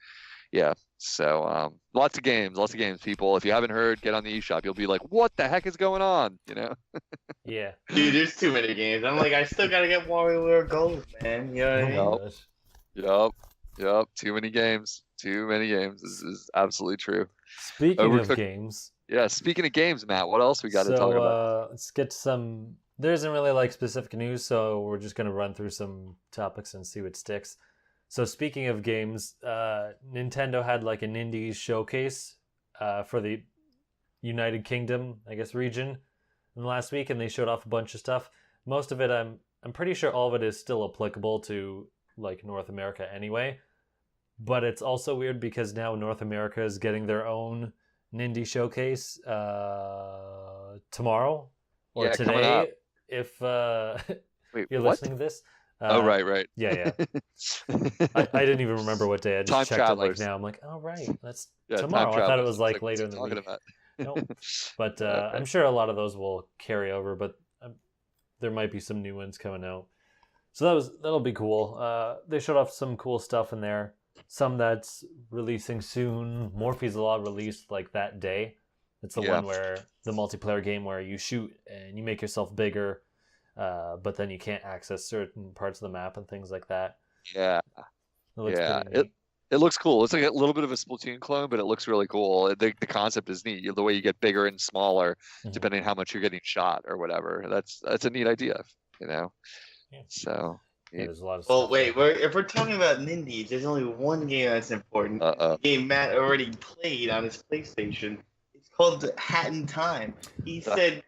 yeah. So lots of games, people. If you haven't heard, get on the eShop. You'll be like, what the heck is going on? You know? Yeah. Dude, there's too many games. I'm like, I still gotta get WarioWare Gold, man. You know what I mean? Oh my gosh. Yep. Too many games. This is absolutely true. Speaking of games. Yeah, speaking of games, Matt, what else we got to talk about? Let's get to some. There isn't really like specific news, so we're just gonna run through some topics and see what sticks. So speaking of games, Nintendo had like an indies showcase for the United Kingdom, I guess, region in the last week, and they showed off a bunch of stuff. Most of it, I'm pretty sure all of it is still applicable to like North America anyway. But it's also weird because now North America is getting their own Nindy showcase tomorrow or today. If Wait, you're what? listening to this. Right. Yeah. I didn't even remember what day. I just Time checked travelers. it like now. I'm like, oh right, that's Yeah, tomorrow. I thought it was like what's later in the talking week. about? Nope. But Okay. I'm sure a lot of those will carry over. But there might be some new ones coming out. So that'll be cool. They showed off some cool stuff in there. Some that's releasing soon. Morphe's Law released like that day. It's the one where the multiplayer game where you shoot and you make yourself bigger, but then you can't access certain parts of the map and things like that. Yeah. It looks pretty neat. It looks cool. It's like a little bit of a Splatoon clone, but it looks really cool. The concept is neat. The way you get bigger and smaller, depending on how much you're getting shot or whatever. That's a neat idea, you know. Yeah. So. Yeah, there's a lot of Well, stuff. wait. If we're talking about Nindies, there's only one game that's important. The game Matt already played on his PlayStation. It's called Hat in Time. He said,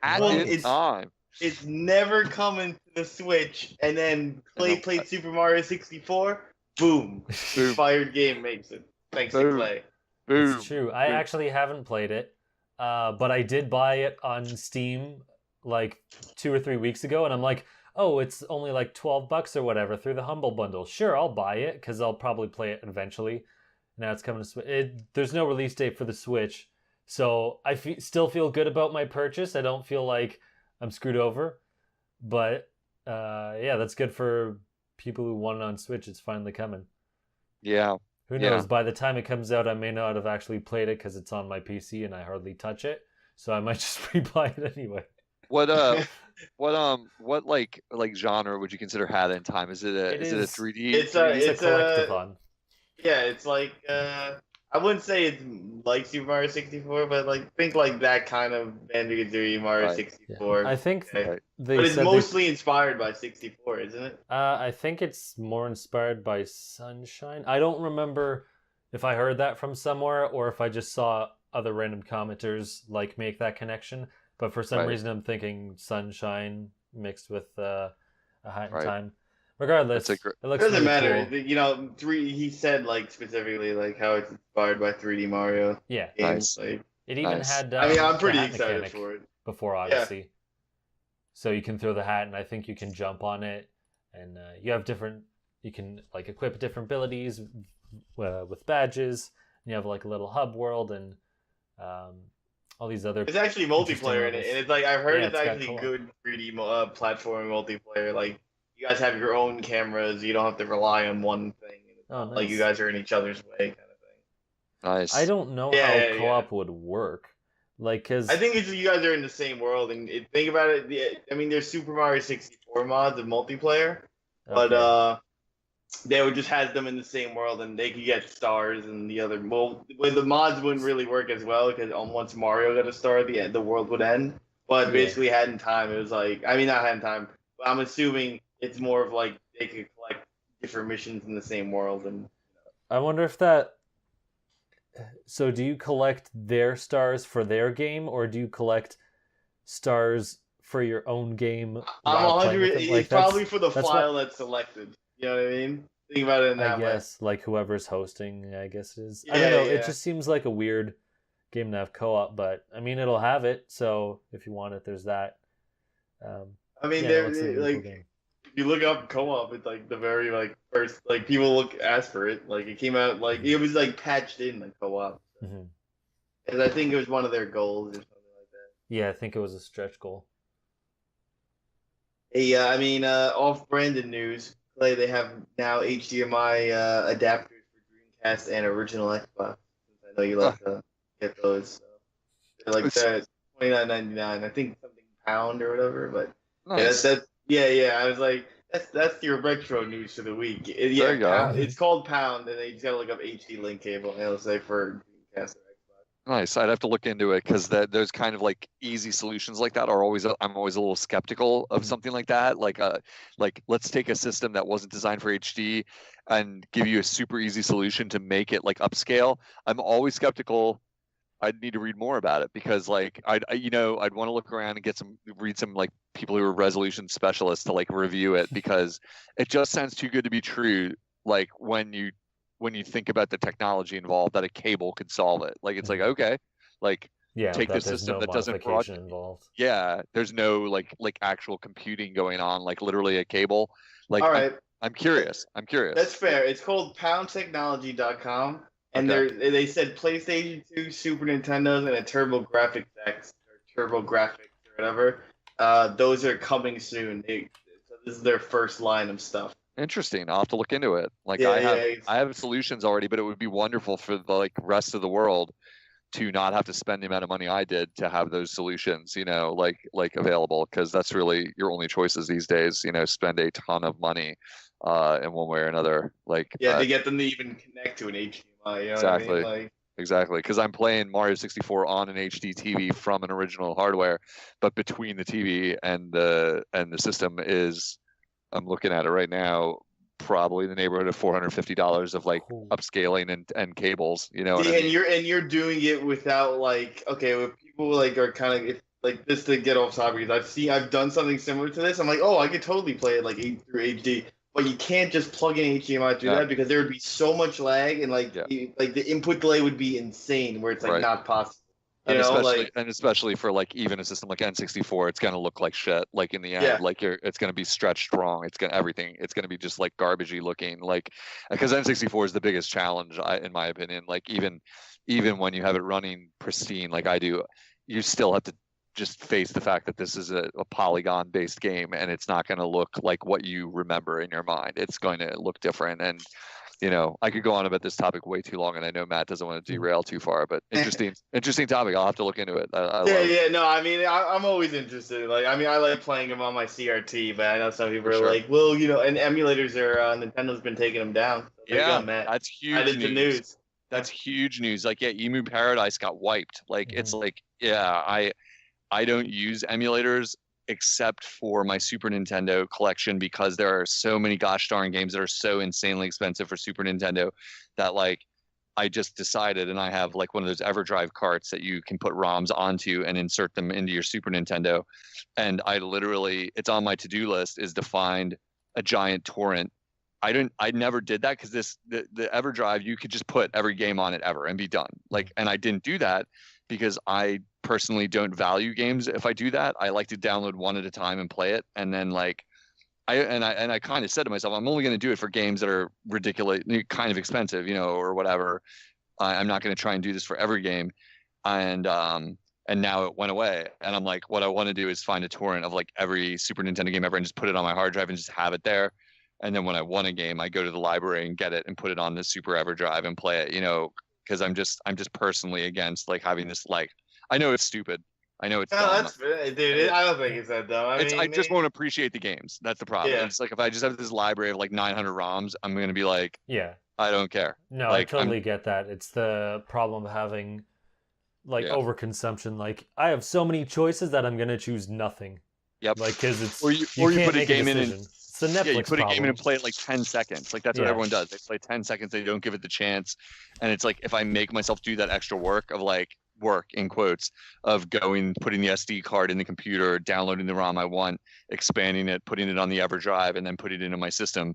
it's never coming to the Switch. And then Clay played Super Mario 64. Boom. Inspired game makes it. Thanks to Clay. Boom. It's true. I actually haven't played it, but I did buy it on Steam like 2 or 3 weeks ago, and I'm like, oh, it's only like $12 or whatever through the Humble Bundle. Sure, I'll buy it because I'll probably play it eventually. Now it's coming to Switch. There's no release date for the Switch, so I still feel good about my purchase. I don't feel like I'm screwed over, but yeah, that's good for people who want it on Switch. It's finally coming. Yeah. Who knows? By the time it comes out, I may not have actually played it because it's on my PC and I hardly touch it. So I might just pre-buy it anyway. What like genre would you consider Hat in Time? Is it a 3D? It's a collectathon. Yeah, it's like I wouldn't say it's like Super Mario 64, but like think like that kind of Banjo-Kazooie Mario 64. Yeah. I think but it's mostly inspired by 64, isn't it? I think it's more inspired by Sunshine. I don't remember if I heard that from somewhere or if I just saw other random commenters like make that connection. But for some reason, I'm thinking Sunshine mixed with a Hat in Time. Regardless, it looks. It doesn't really matter. cool. You know, he said like specifically like how it's inspired by 3D Mario. Yeah, games. Like, it even had. I mean, I'm pretty excited for it. Before Odyssey, so you can throw the hat, and I think you can jump on it, and you have different. You can like equip different abilities with badges. And you have like a little hub world and. All these other. It's actually multiplayer in it, and it's like I've heard it's actually co-op. good 3D platforming multiplayer. Like you guys have your own cameras, you don't have to rely on one thing. Oh, nice. Like you guys are in each other's way, kind of thing. Nice. I don't know how co-op would work, like because I think it's you guys are in the same world, and think about it. I mean, there's Super Mario 64 mods of multiplayer, but they would just have them in the same world, and they could get stars and the other. Well, the mods wouldn't really work as well because once Mario got a star, the world would end. But basically, Hat in Time, it was like not Hat in Time. But I'm assuming it's more of like they could collect different missions in the same world, and. I wonder if that. So, do you collect their stars for their game, or do you collect stars for your own game? I'm 100. It's probably for the file that's selected. You know what I mean? Think about it in that way. I guess, like whoever's hosting, I guess it is. I don't know. It just seems like a weird game to have co-op, but I mean, it'll have it. So if you want it, there's that. I mean, like if you look up co-op, it's like the very like first like people ask for it. Like it came out like it was like patched in like co-op. Mm-hmm. And I think it was one of their goals or something like that. Yeah, I think it was a stretch goal. Hey, I mean, off Brandon news, Clay, they have now HDMI adapters for Dreamcast and original Xbox. Since I know you Huh. like to get those, so they're like It's $29.99. I think something pound or whatever. But yeah, nice. yeah. I was like, that's your retro news for the week. There Yeah, you go. pound. It's called Pound, and they just gotta look up HD link cable, and it'll say for Dreamcast or Nice. I'd have to look into it because those kind of like easy solutions like that are always I'm alys a little skeptical of something like that. Like let's take a system that wasn't designed for HD and give you a super easy solution to make it like upscale. I'm always skeptical. I'd need to read more about it because like I'd want to look around and read some like people who are resolution specialists to like review it because it just sounds too good to be true. Like when you think about the technology involved that a cable could solve it. Like it's like okay, like Yeah, take that this there's system no that doesn't broad. modification involved. Yeah, there's no like actual computing going on, like literally a cable. Like All right. I'm curious. I'm curious. That's fair. It's called poundtechnology.com, and Okay. they said PlayStation 2, Super Nintendos, and a TurboGrafx X or TurboGrafx or whatever. Those are coming soon. So this is their first line of stuff. Interesting. I'll have to look into it. Like Yeah, I have solutions already, but it would be wonderful for the like rest of the world to not have to spend the amount of money I did to have those solutions, like available, because that's really your only choices these days. Spend a ton of money, in one way or another. yeah. To get them to even connect to an HDMI. You know what I mean? Exactly. Exactly, because I'm playing Mario 64 on an HD TV from an original hardware, but between the TV and the system is, I'm looking at it right now, probably in the neighborhood of $450 of like Cool. upscaling and cables. You know what I See, mean? and you're doing it without like okay, if people like are kind of like this to get off topic because I've done something similar to this. I'm like, oh, I could totally play it like through HD, but you can't just plug in HDMI through Yeah. that because there would be so much lag and like Yeah. the input delay would be insane where it's like Right. not possible. And You know, especially for like even a system like N64, it's gonna look like shit. Like in the end, Yeah. like it's gonna be stretched wrong. It's gonna be just like garbagey looking. Like because N64 is the biggest challenge, in my opinion. Like even when you have it running pristine, like I do, you still have to just face the fact that this is a polygon based game and it's not gonna look like what you remember in your mind. It's going to look different. And I could go on about this topic way too long, and I know Matt doesn't want to derail too far, but interesting topic. I'll have to look into it. yeah. No, I mean, I'm always interested. Like, I mean, I like playing them on my CRT, but I know some people For are sure. like, well, and emulators are Nintendo's been taking them down. So there you Yeah, go, Matt. that's huge Added to news. That's huge news. Like, yeah, Emu Paradise got wiped. Like, it's Mhm. like, yeah, I don't use emulators except for my Super Nintendo collection because there are so many gosh darn games that are so insanely expensive for Super Nintendo that like I just decided, and I have like one of those EverDrive carts that you can put ROMs onto and insert them into your Super Nintendo. And I literally, it's on my to-do list is to find a giant torrent. I never did that because the EverDrive, you could just put every game on it ever and be done. Like, and I didn't do that because I personally don't value games. If I do that, I like to download one at a time and play it. And then like, I kind of said to myself, I'm only going to do it for games that are ridiculous, kind of expensive, or whatever. I'm not going to try and do this for every game. And now it went away. And I'm like, what I want to do is find a torrent of like every Super Nintendo game ever and just put it on my hard drive and just have it there. And then when I want a game, I go to the library and get it and put it on the Super EverDrive and play it, because I'm just personally against like having this like, I know it's stupid. I know it's No, dumb. that's dude. I don't think it's that dumb. I just won't appreciate the games. That's the problem. Yeah. It's like if I just have this library of like 900 ROMs, I'm gonna be like, Yeah. I don't care. No, Like, I totally get that. It's the problem of having like overconsumption. Like I have so many choices that I'm gonna choose nothing. Yep. Like because it's Or you can't put a make game in and decision. It's the Netflix you put a game in and problem. play it like 10 seconds. Like that's what Yeah. everyone does. They play 10 seconds, they don't give it the chance. And it's like if I make myself do that extra work of like work in quotes of going, putting the SD card in the computer, downloading the ROM I want, expanding it, putting it on the EverDrive, and then putting it into my system.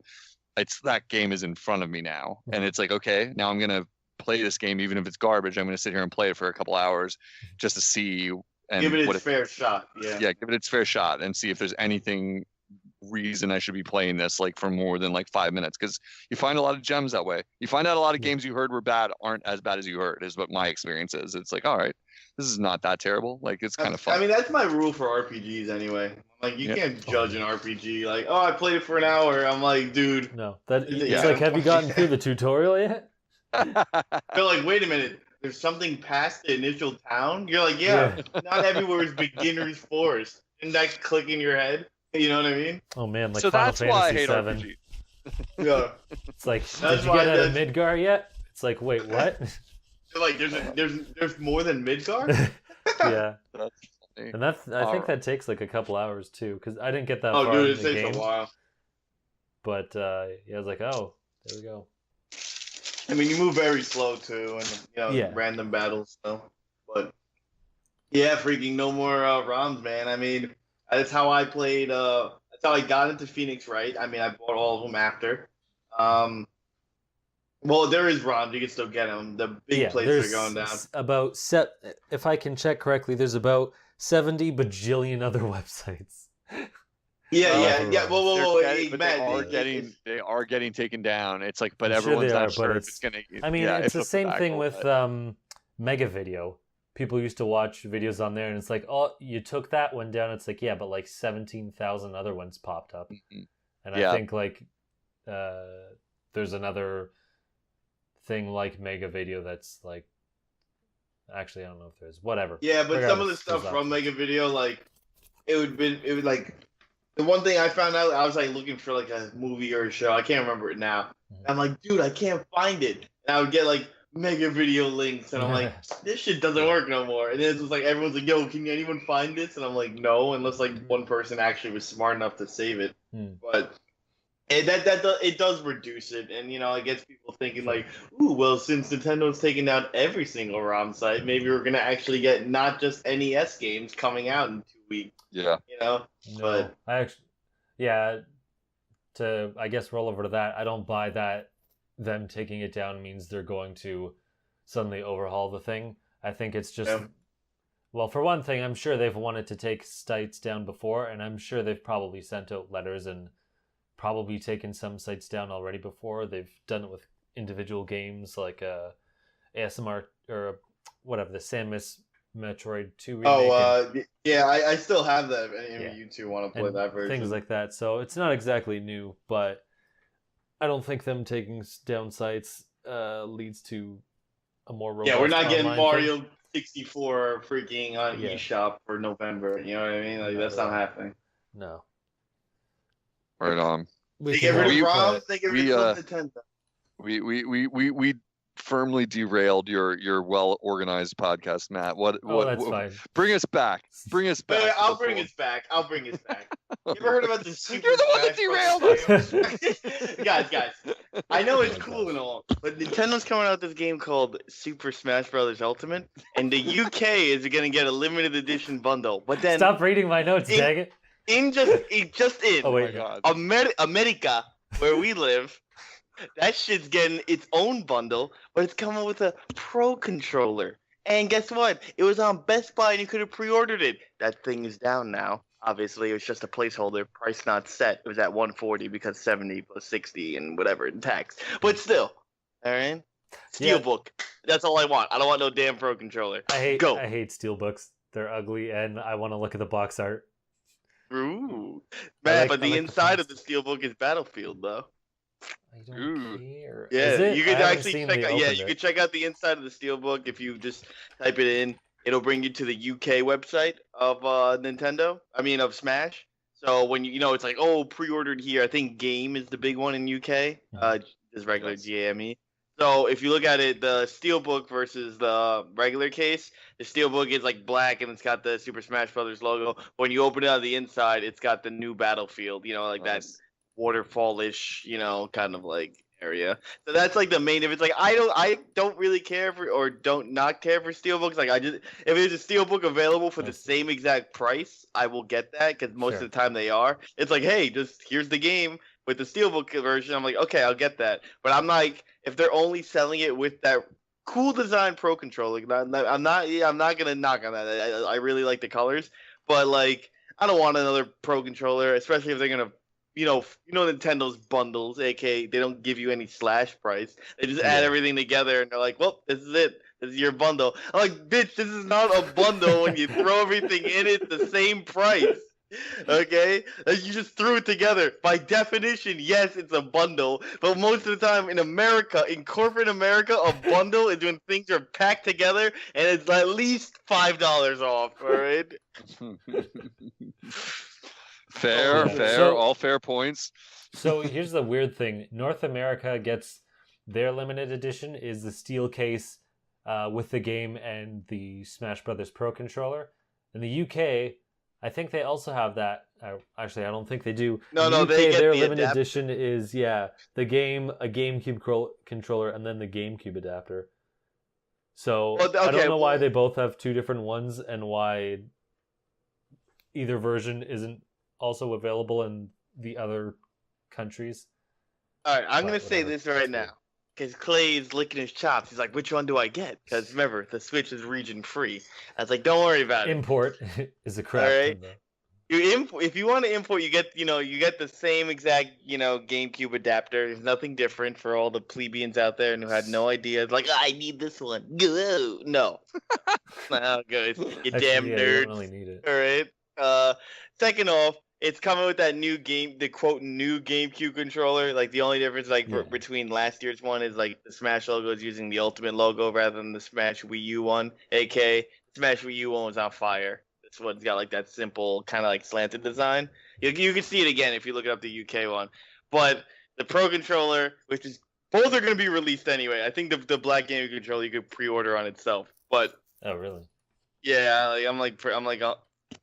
It's that game is in front of me now. And it's like, okay, now I'm gonna play this game, even if it's garbage. I'm gonna sit here and play it for a couple hours just to see and give it what its fair shot. Yeah. yeah, give it its fair shot and see if there's anything reason I should be playing this like for more than like 5 minutes, because you find a lot of gems that way. You find out a lot of games you heard were bad aren't as bad as you heard, is what my experience is. It's like, all right, this is not that terrible. Like, it's kind of fun. I mean, that's my rule for RPGs anyway. Like, you can't judge an RPG. Like, oh, I played it for an hour. I'm like, dude. No, it's like, have you gotten through the tutorial yet? They're like, wait a minute. There's something past the initial town. You're like, yeah. Not everywhere is beginner's forest. Isn't that click in your head? You know what I mean? Oh man, like So Final that's why I hate Fantasy VII. RPGs. Yeah. It's like, did you get out of Midgar yet? It's like, wait, what? They're like, there's more than Midgard? Yeah. That's funny. And I think that takes like a couple hours too, because I didn't get that Oh, far dude, in it the takes game. a while. But yeah, I was like, oh, there we go. I mean, you move very slow too, and random battles. So, but yeah, freaking no more ROMs, man. I mean, that's how I played. That's how I got into Phoenix Wright. I mean, I bought all of them after. Well, there is ROMs. You can still get them. The big places are going down. About if I can check correctly, there's about 70 bajillion other websites. Yeah. Whoa, They are getting taken down. It's like, but I'm sure everyone's they not are, sure but if it's gonna. I mean, yeah, it's the same thing back with Mega Video. People used to watch videos on there, and it's like, oh, you took that one down. It's like, yeah, but like 17,000 other ones popped up, and I think like there's another thing like Mega Video that's like, actually, I don't know if there's whatever. Yeah, but some of the stuff from Mega Video, like it would like. The one thing I found out, I was like looking for like a movie or a show. I can't remember it now. I'm like, dude, I can't find it. And I would get like Mega Video links, and I'm like, this shit doesn't work no more. And then it was like everyone's like, yo, can anyone find this? And I'm like, no, unless like one person actually was smart enough to save it. But it does reduce it, and it gets people thinking like, ooh, well, since Nintendo's taking down every single ROM site, maybe we're gonna actually get not just NES games coming out in 2 weeks. Yeah. No, But I actually, to I guess roll over to that, I don't buy that them taking it down means they're going to suddenly overhaul the thing. I think it's just, well, for one thing, I'm sure they've wanted to take sites down before, and I'm sure they've probably sent out letters and probably taken some sites down already before. They've done it with individual games like ASMR or whatever, the Samus Metroid 2 remake. I still have that if any of you two want to play that version. Things like that. So it's not exactly new, but I don't think them taking down sites leads to a more robust. Yeah, we're not getting Mario thing. 64 freaking on eShop for November. You know what I mean? Like that's not happening. No. Right on. They get rid of ROMs. They get rid of Nintendo. We firmly derailed your well organized podcast, Matt. That's fine. Bring us back. Bring us back. Wait, I'll bring us back. You ever heard about this? You're the one that derailed us. guys. I know it's cool and all, but Nintendo's coming out with this game called Super Smash Bros. Ultimate, and the UK is going to get a limited edition bundle. But then stop reading my notes, dang it. Just in oh my God. America, where we live, that shit's getting its own bundle, but it's coming with a Pro controller. And guess what? It was on Best Buy, and you could have pre-ordered it. That thing is down now. Obviously, it was just a placeholder, price not set. It was at $140 because 70 plus 60 and whatever in tax. But still, all right. Steelbook. That's all I want. I don't want no damn Pro controller. I hate Steelbooks. They're ugly, and I want to look at the box art. Ooh, man! But the inside of the Steelbook is Battlefield, though. I don't care. Yeah, you can actually check out. Yeah, you can check out the inside of the Steelbook if you just type it in. It'll bring you to the UK website of Nintendo. I mean, of Smash. So when it's like, oh, pre-ordered here. I think Game is the big one in UK. Just regular GAME. So if you look at it, the Steelbook versus the regular case, the Steelbook is like black and it's got the Super Smash Brothers logo. When you open it on the inside, it's got the new Battlefield, like that waterfall-ish, kind of like area. So that's like the main. If it's like I don't really care for or don't not care for Steelbooks. Like if there's a Steelbook available for the same exact price, I will get that because most of the time they are. It's like, hey, just here's the game with the Steelbook version. I'm like, okay, I'll get that. But I'm like, if they're only selling it with that cool design Pro controller, I'm not gonna knock on that. I really like the colors, but like I don't want another Pro controller, especially if they're gonna Nintendo's bundles, aka they don't give you any slash price. They just add everything together, and they're like, "Well, this is it. This is your bundle." I'm like, "Bitch, this is not a bundle. When you throw everything in, it's the same price." Okay, you just threw it together. By definition, yes, it's a bundle. But most of the time in America, in corporate America, a bundle is when things are packed together and it's at least $5 off. All right. Fair, all fair points. So here's the weird thing: North America gets their limited edition is the steel case with the game and the Smash Brothers Pro controller. In the UK, I think they also have that. Actually, I don't think they do. No, they get their the limited edition is the game, a GameCube controller, and then the GameCube adapter. So I don't know why they both have two different ones and why either version isn't also available in the other countries. All right, I'm gonna say this right now because Clay is licking his chops. He's like, "Which one do I get?" Because remember, the Switch is region free. I was like, "Don't worry about it." Import is a crap. All right. If you want to import, you get the same exact GameCube adapter. There's nothing different for all the plebeians out there who had no idea. Like, I need this one. Go. No, no, guys, you damn nerds. You don't really need it. All right. Second off, it's coming with that new quote new GameCube controller. Like the only difference between last year's one is like the Smash logo is using the Ultimate logo rather than the Smash Wii U one. AK Smash Wii U one was on fire. This one's got like that simple kind of like slanted design. You can see it again if you look up the UK one. But the Pro controller, which is both are going to be released anyway. I think the Black GameCube controller you could pre-order on itself. But oh really? Yeah, I'm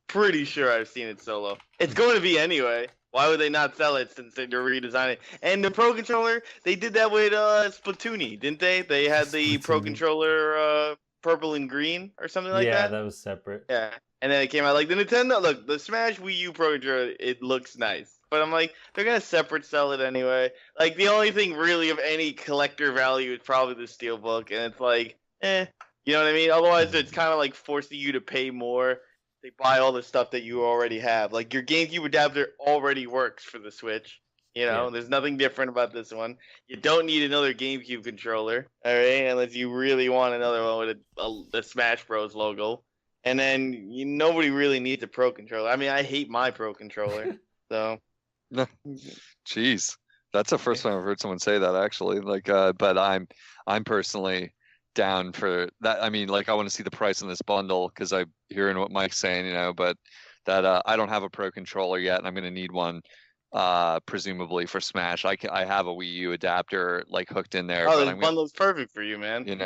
pretty sure I've seen it solo. It's going to be anyway. Why would they not sell it since they're redesigning? And the Pro controller, they did that with Splatoon, didn't they? They had the Pro controller purple and green or something like that. Yeah, that was separate. Yeah, and then it came out like the Nintendo. Look, the Smash Wii U Pro controller, it looks nice, but I'm like, they're gonna separate sell it anyway. Like the only thing really of any collector value is probably the Steelbook, and it's like, you know what I mean? Otherwise, it's kind of like forcing you to pay more. They buy all the stuff that you already have. Like your GameCube adapter already works for the Switch. There's nothing different about this one. You don't need another GameCube controller, all right? Unless you really want another one with the Smash Bros logo. And then nobody really needs a Pro controller. I mean, I hate my Pro controller. So, jeez, that's the first time I've heard someone say that actually. Like, but I'm personally down for that. I mean, like, I want to see the price on this bundle because I'm hearing what Mike's saying, but that I don't have a Pro controller yet, and I'm going to need one presumably for Smash. I have a Wii U adapter like hooked in there. Oh, this bundle's perfect for you, man. It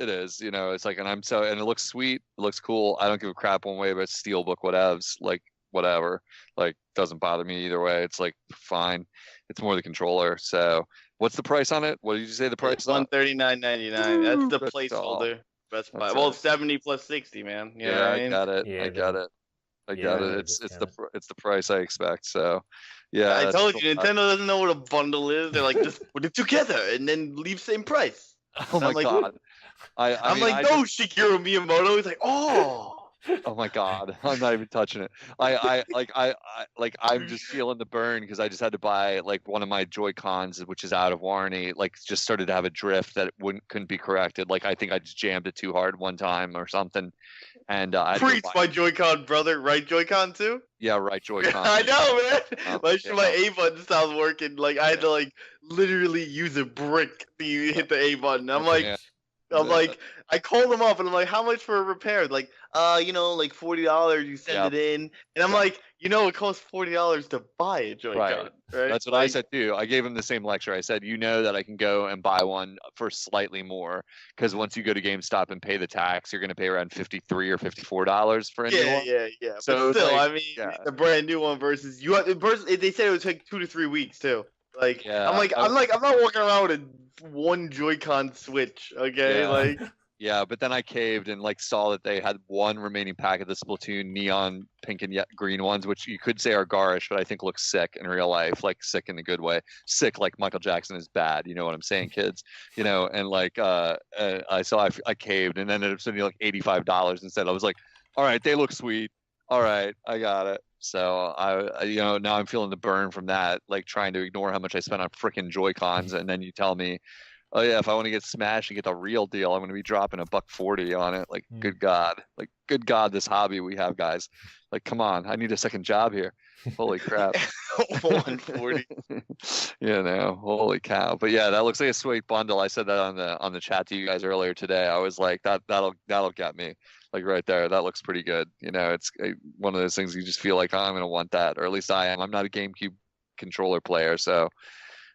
is. It's like, and it looks sweet. It looks cool. I don't give a crap one way about Steelbook, whatevs. Like, whatever. Like, doesn't bother me either way. It's like fine. It's more the controller. So, what's the price on it? What did you say the price? $139.99. That's the placeholder. Best Buy. Well, 70 plus 60, man. I got it. Yeah, I got it. It's the price I expect. So, yeah. I told you, Nintendo doesn't know what a bundle is. They're like, just put it together and then leave same price. Oh my god. I'm like, no, Shigeru Miyamoto. He's like, oh. Oh my god, I'm not even touching it. I'm just feeling the burn because I just had to buy like one of my Joy-Cons, which is out of warranty. Like, just started to have a drift that couldn't be corrected. Like, I think I just jammed it too hard one time or something. And preach my Joy-Con brother, right Joy-Con too? Yeah, right Joy-Con. I know, man. My A button stopped working. Like, I had to like literally use a brick to hit the A button. I'm like, I called them up and I'm like, how much for a repair? Like, like $40. You send it in, and I'm like, it costs $40 to buy a Joy-Con. Right. That's what I said too. I gave him the same lecture. I said, that I can go and buy one for slightly more because once you go to GameStop and pay the tax, you're going to pay around $53 or $54 for a new one. Yeah. So but still, the brand new one versus they said it would take 2 to 3 weeks too. Like, yeah, I'm not walking around with one Joy-Con Switch, okay? Yeah. Like, yeah, but then I caved and like saw that they had one remaining pack of the Splatoon neon pink and green ones, which you could say are garish, but I think look sick in real life, like sick in a good way. Sick like Michael Jackson is bad, you know what I'm saying, kids? And like I caved and then ended up spending like $85 instead. I was like, all right, they look sweet. All right, I got it. So now I'm feeling the burn from that, like trying to ignore how much I spent on freaking Joy-Cons, and then you tell me, oh yeah, if I want to get Smash and get the real deal, I'm going to be dropping $140 on it. Like, good God, this hobby we have, guys. Like, come on, I need a second job here. Holy crap. 140. Holy cow. But yeah, that looks like a sweet bundle. I said that on the chat to you guys earlier today. I was like, that'll get me. Like right there, that looks pretty good. It's one of those things you just feel like, oh, I'm going to want that, or at least I am. I'm not a GameCube controller player, so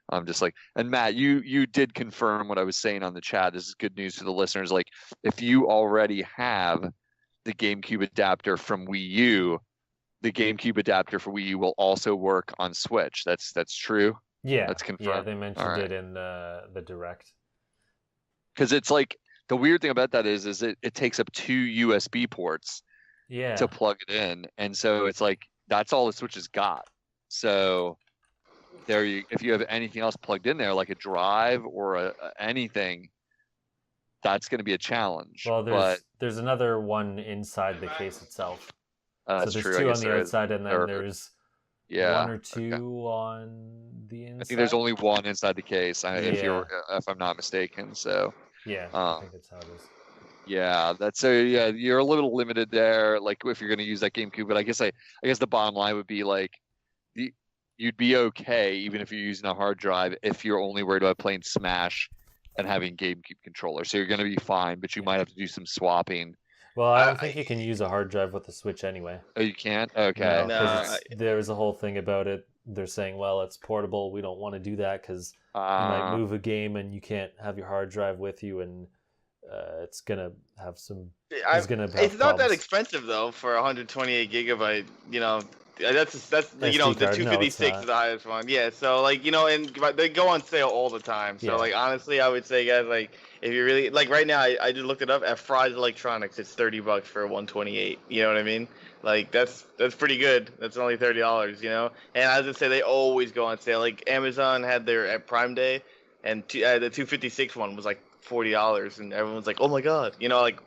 I'm just like, and Matt, you did confirm what I was saying on the chat. This is good news to the listeners. Like, if you already have the GameCube adapter from Wii U, the GameCube adapter for Wii U will also work on Switch. That's true. Yeah, that's confirmed. Yeah, they mentioned it in the direct. Because it's like, the weird thing about that is it takes up 2 USB ports to plug it in, and so it's like that's all the Switch has got. So if you have anything else plugged in there, like a drive or anything, that's going to be a challenge. Well, there's another one inside the case itself. That's so there's true. 2 on the outside, and then there's Yeah. 1 or 2 on the inside. I think there's only 1 inside the case, if I'm not mistaken. So yeah, I think that's how it is. Yeah, you're a little limited there, like if you're going to use that GameCube. But I guess the bottom line would be like, you'd be okay even if you're using a hard drive if you're only worried about playing Smash and having GameCube controller. So you're going to be fine, but you might have to do some swapping. Well, I don't think you can use a hard drive with the Switch anyway. Oh, you can't? Okay. No, there was a whole thing about it. They're saying, well, it's portable. We don't want to do that because you might move a game and you can't have your hard drive with you, and it's gonna have some. It's not that expensive though for 128 gigabyte. That's the 256 is the highest one. Yeah, so and they go on sale all the time. So honestly, I would say, guys, like if you really right now, I just looked it up at Fry's Electronics. It's $30 for a 128. You know what I mean? Like that's pretty good. That's only $30. And as I say, they always go on sale. Like Amazon had their at Prime Day, and the 256 one was like $40, and everyone's like, oh my god.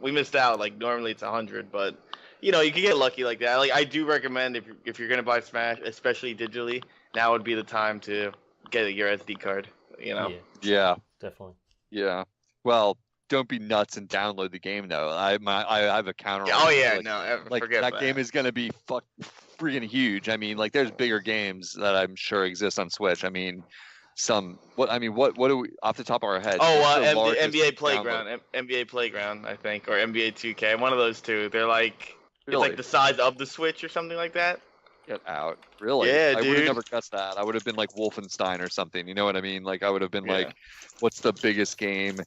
We missed out. Like normally it's 100, but. You can get lucky like that. Like I do recommend if you're gonna buy Smash, especially digitally, now would be the time to get your SD card. Yeah, definitely. Yeah. Well, don't be nuts and download the game though. I have a counter. Oh yeah, forget that game is gonna be freaking huge. I mean, like there's bigger games that I'm sure exist on Switch. I mean, what do we off the top of our heads? Oh, NBA Playground, NBA Playground, I think, or NBA 2K, one of those two. They're like. Really? It's like the size of the Switch or something like that. Get out. Really? Yeah, I dude. would have never guessed that. I would have been like Wolfenstein or something. You know what I mean? Like I would have been like, what's the biggest game?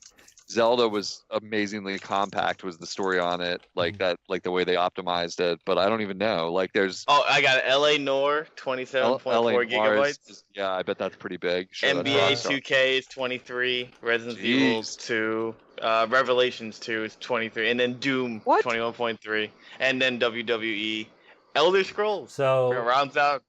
Zelda was amazingly compact was the story on it. Like that, like the way they optimized it. But I don't even know. Like there's... Oh, I got it. LA Noir, 27.4 gigabytes. Yeah, I bet that's pretty big. Sure, NBA 2K is 23. Resident Evil 2. Revelations 2 is 23, and then Doom 21.3, and then WWE, Elder Scrolls. So rounds out.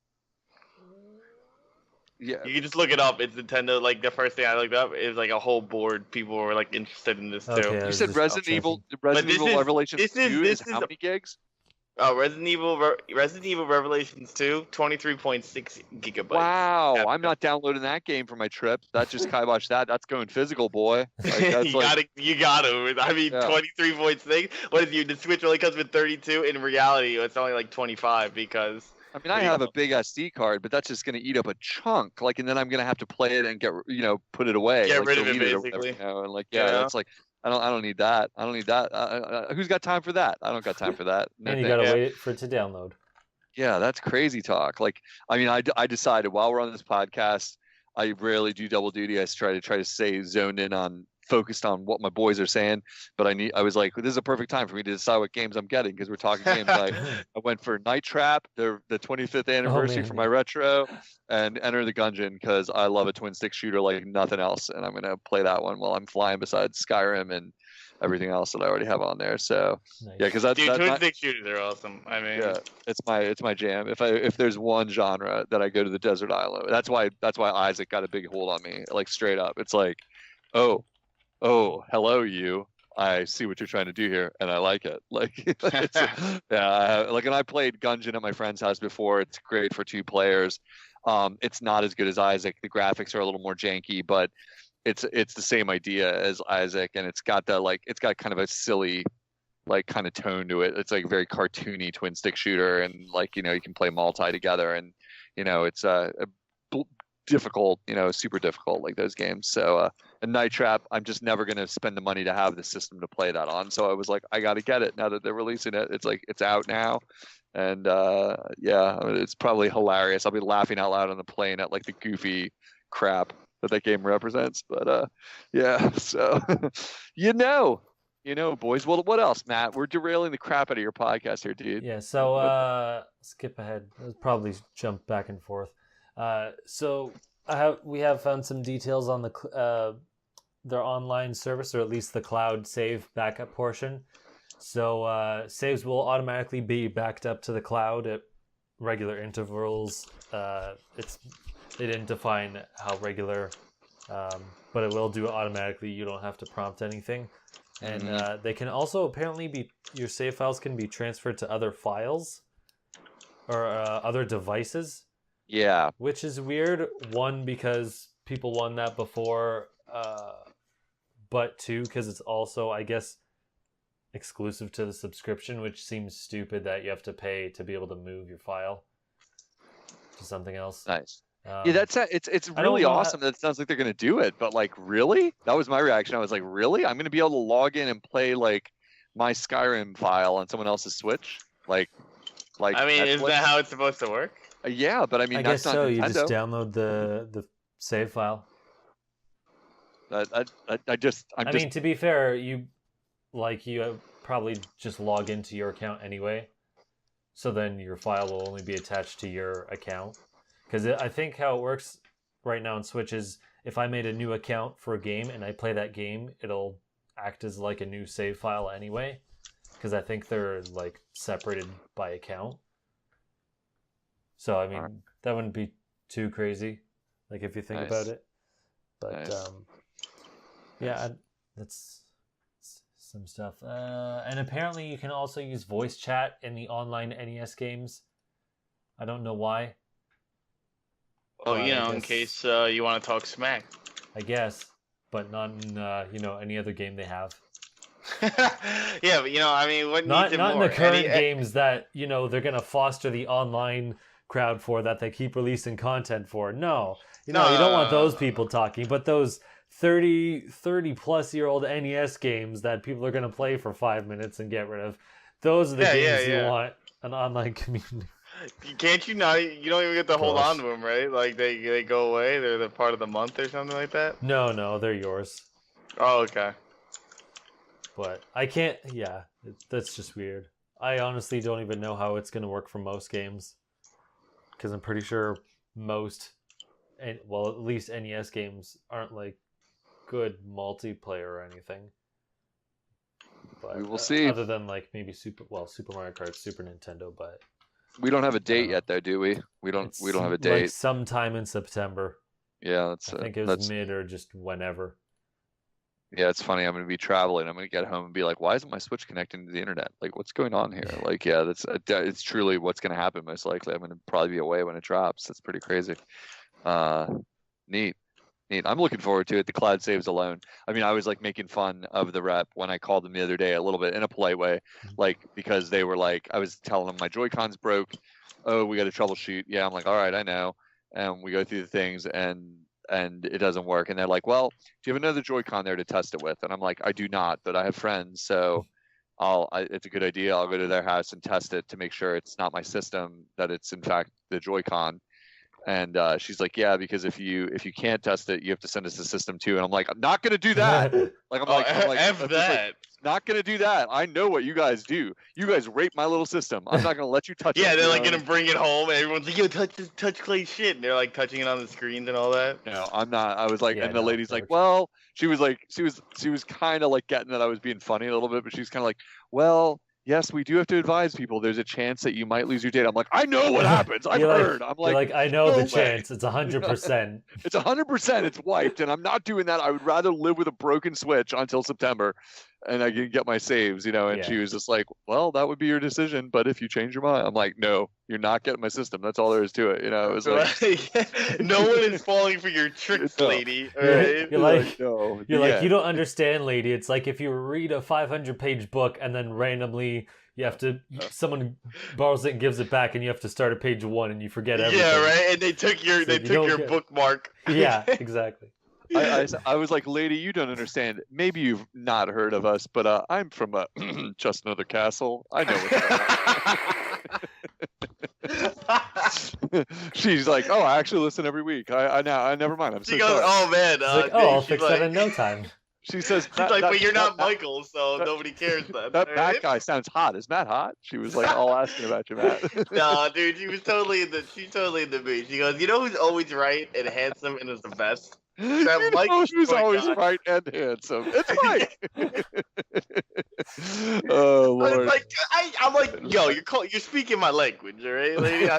Yeah, you can just look it up. It's Nintendo. Like the first thing I looked up is like a whole board. People were like interested in this too. You said Resident Evil Revelations 2 is how many gigs? Oh, Resident Evil Revelations 2, 23.6 gigabytes. Wow, I'm not downloading that game for my trip. That just kibosh that. That's going physical, boy. Like, you got to. I mean, 23.6. What is the Switch only comes with 32? In reality, it's only like 25 because. I mean, I have a big SD card, but that's just going to eat up a chunk. Like, and then I'm going to have to play it and put it away. Get rid of it, basically. And like, that's like. I don't need that. I don't need that. Who's got time for that? I don't got time for that. And you gotta wait for it to download. Yeah, that's crazy talk. Like, I mean, I decided while we're on this podcast, I rarely do double duty. I try to stay zoned in on, focused on what my boys are saying. But I was like, this is a perfect time for me to decide what games I'm getting because we're talking games. I went for Night Trap, the 25th anniversary for my retro, and Enter the Gungeon because I love a twin stick shooter like nothing else, and I'm gonna play that one while I'm flying beside Skyrim and everything else that I already have on there. So nice. Yeah, because twin stick shooters are awesome. I mean, yeah, it's my jam. If there's one genre that I go to the desert island, that's why Isaac got a big hold on me, like straight up. It's like, oh, hello you. I see what you're trying to do here, and I like it. Like, and I played Gungeon at my friend's house before. It's great for 2 players. It's not as good as Isaac. The graphics are a little more janky, but it's the same idea as Isaac, and it's got kind of a silly, like, kind of tone to it. It's like very cartoony twin stick shooter, and like, you can play multi together, and it's difficult, super difficult, like those games. So and Night Trap, I'm just never going to spend the money to have the system to play that on. So I was like, I got to get it now that they're releasing it. It's like, it's out now. And it's probably hilarious. I'll be laughing out loud on the plane at like the goofy crap that game represents. But so boys. Well, what else, Matt? We're derailing the crap out of your podcast here, dude. Yeah, so skip ahead. I'll probably jump back and forth. So we have found some details on their online service, or at least the cloud save backup portion. So saves will automatically be backed up to the cloud at regular intervals. They didn't define how regular, but it will do it automatically. You don't have to prompt anything. And they can also apparently your save files can be transferred to other files or other devices. Yeah. Which is weird. One, because people won that before, but 2, because it's also, I guess, exclusive to the subscription, which seems stupid that you have to pay to be able to move your file to something else. Nice. It's really awesome that it sounds like they're going to do it, but like, really? That was my reaction. I was like, really? I'm going to be able to log in and play like my Skyrim file on someone else's Switch? Like I mean, isn't that how it's supposed to work? Yeah, but I mean, I that's guess not so. Nintendo. You just download the save file. I mean, to be fair, you probably just log into your account anyway, so then your file will only be attached to your account. Because I think how it works right now on Switch is if I made a new account for a game and I play that game, it'll act as like a new save file anyway. Because I think they're like separated by account. So I mean, that wouldn't be too crazy, like if you think about it. But that's some stuff. And apparently, you can also use voice chat in the online NES games. I don't know why. Oh, in case you want to talk smack. I guess, but not in any other game they have. Yeah, but I mean, what not needs it more? In the current games that they're gonna foster the online crowd for, that they keep releasing content for. No, you don't want those people talking, but those 30 plus year old NES games that people are gonna play for 5 minutes and get rid of. Those are the games you want an online community. Can't you not? You don't even get to hold on to them, right? Like they go away. They're part of the month or something like that. No, they're yours. Oh, okay. But I can't. Yeah, that's just weird. I honestly don't even know how it's gonna work for most games, because I'm pretty sure at least NES games aren't like good multiplayer or anything. But we will see. Other than like maybe Super Mario Kart, Super Nintendo, but. We don't have a date yet, though, do we? We don't have a date. Like sometime in September. Yeah, I think it was mid or just whenever. Yeah, it's funny. I'm going to be traveling. I'm going to get home and be like, "Why isn't my Switch connecting to the internet? Like, what's going on here?" Like, yeah, it's truly what's going to happen. Most likely, I'm going to probably be away when it drops. That's pretty crazy. Neat. I'm looking forward to it. The cloud saves alone. I mean, I was like making fun of the rep when I called them the other day, a little bit in a polite way, like, because they were like, I was telling them my Joy-Cons broke. Oh, we got to troubleshoot. Yeah, I'm like, all right, I know. And we go through the things and it doesn't work. And they're like, well, do you have another Joy-Con there to test it with? And I'm like, I do not, but I have friends, so it's a good idea. I'll go to their house and test it to make sure it's not my system, that it's in fact the Joy-Con. And she's like, yeah, because if you can't test it, you have to send us the system too. And I'm like, I'm not gonna do that. Like, I'm like, F that. Like, not gonna do that. I know what you guys do. You guys rape my little system. I'm not gonna let you touch it. Yeah, they're like gonna bring it home, and everyone's like, yo, touch Clay's shit, and they're like touching it on the screens and all that. No, I'm not. I was like, and the lady's like, well, she was kind of like getting that I was being funny a little bit, but she's kind of like, well, yes, we do have to advise people. There's a chance that you might lose your data. I'm like, I know what happens. I've heard. I'm like, I know the chance. It's 100%. It's 100%. It's wiped, and I'm not doing that. I would rather live with a broken Switch until September. and I can get my saves, and Yeah. she was just like, well, that would be your decision, but if you change your mind, I'm like, no, you're not getting my system. That's all there is to it. It was like, no one is falling for your tricks, No. lady. All You're- right. you're like- no. You're like, Yeah. you don't understand, lady. It's like if you read a 500-page book and then randomly you have to, someone borrows it and gives it back, and you have to start at page 1 and you forget everything. Yeah, right. And they took your So you don't get- bookmark. Yeah, exactly. I was like, lady, you don't understand. Maybe you've not heard of us, but I'm from Just Another Castle. I know what's going on. She's like, oh, I actually listen every week. I never mind. I'm so She goes, sorry. oh man. It's like, oh, I'll she's fix like, that in no time. She says, She's like, but you're not Matt, Michael, so nobody cares then. that all Matt right? guy sounds hot. Is Matt hot? She was like all asking about you, Matt. No, dude, she's totally in the mood. She goes, you know who's always right and handsome and is the best? That Mike Who's always God. right and handsome. It's Mike. Oh I was Lord. like, I'm like, yo, you're speaking my language, all right, lady?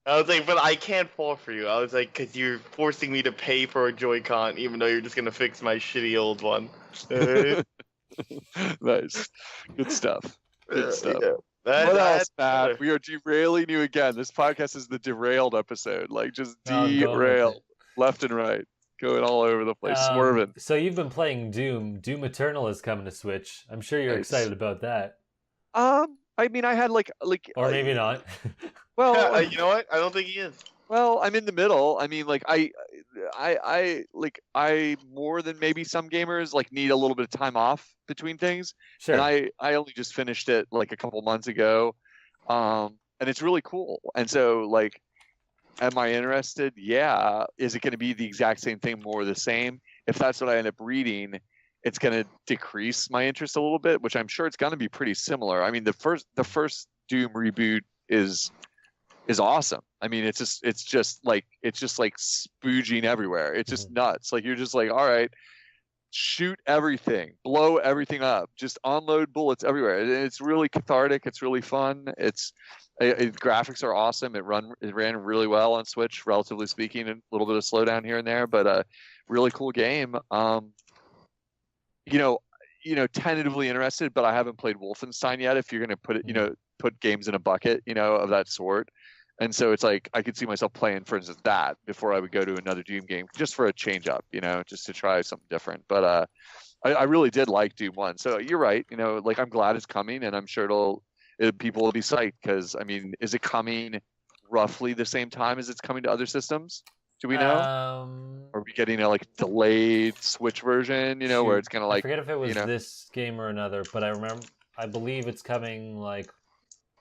I was like, but I can't fall for you. I was like, because you're forcing me to pay for a Joy-Con, even though you're just gonna fix my shitty old one. Nice. Good stuff. Good stuff. Yeah. What else, Matt? We are derailing you again. This podcast is the derailed episode. Like, just No, I'm going with derailed it. left and right. Going all over the place, swerving. So you've been playing Doom. Doom Eternal is coming to Switch. I'm sure you're Nice. excited about that. I mean, I had like, Or maybe not. well, You know what? I don't think he is. well, I'm in the middle. I mean, like, I more than maybe some gamers like need a little bit of time off between things. Sure. And I only just finished it like a couple months ago, and it's really cool. And so, like, am I interested? Yeah. Is it going to be the exact same thing, more the same? If that's what I end up reading, it's going to decrease my interest a little bit, which I'm sure it's going to be pretty similar. I mean, the first Doom reboot is awesome. I mean, it's just like spooging everywhere. It's just nuts. Like, you're just like, all right, shoot everything, blow everything up, just unload bullets everywhere. It's really cathartic. It's really fun. Graphics are awesome. It ran really well on Switch, relatively speaking, and a little bit of slowdown here and there, but really cool game. Tentatively interested, but I haven't played Wolfenstein yet. If you're going to put it, put games in a bucket, of that sort. And so it's like, I could see myself playing, for instance, that before I would go to another Doom game, just for a change up, just to try something different. But I really did like Doom 1. So you're right. Like, I'm glad it's coming, and I'm sure people will be psyched, because, I mean, is it coming roughly the same time as it's coming to other systems? Do we know? Are we getting a delayed Switch version, where it's kind of like, I forget if it was this game or another, but I believe it's coming like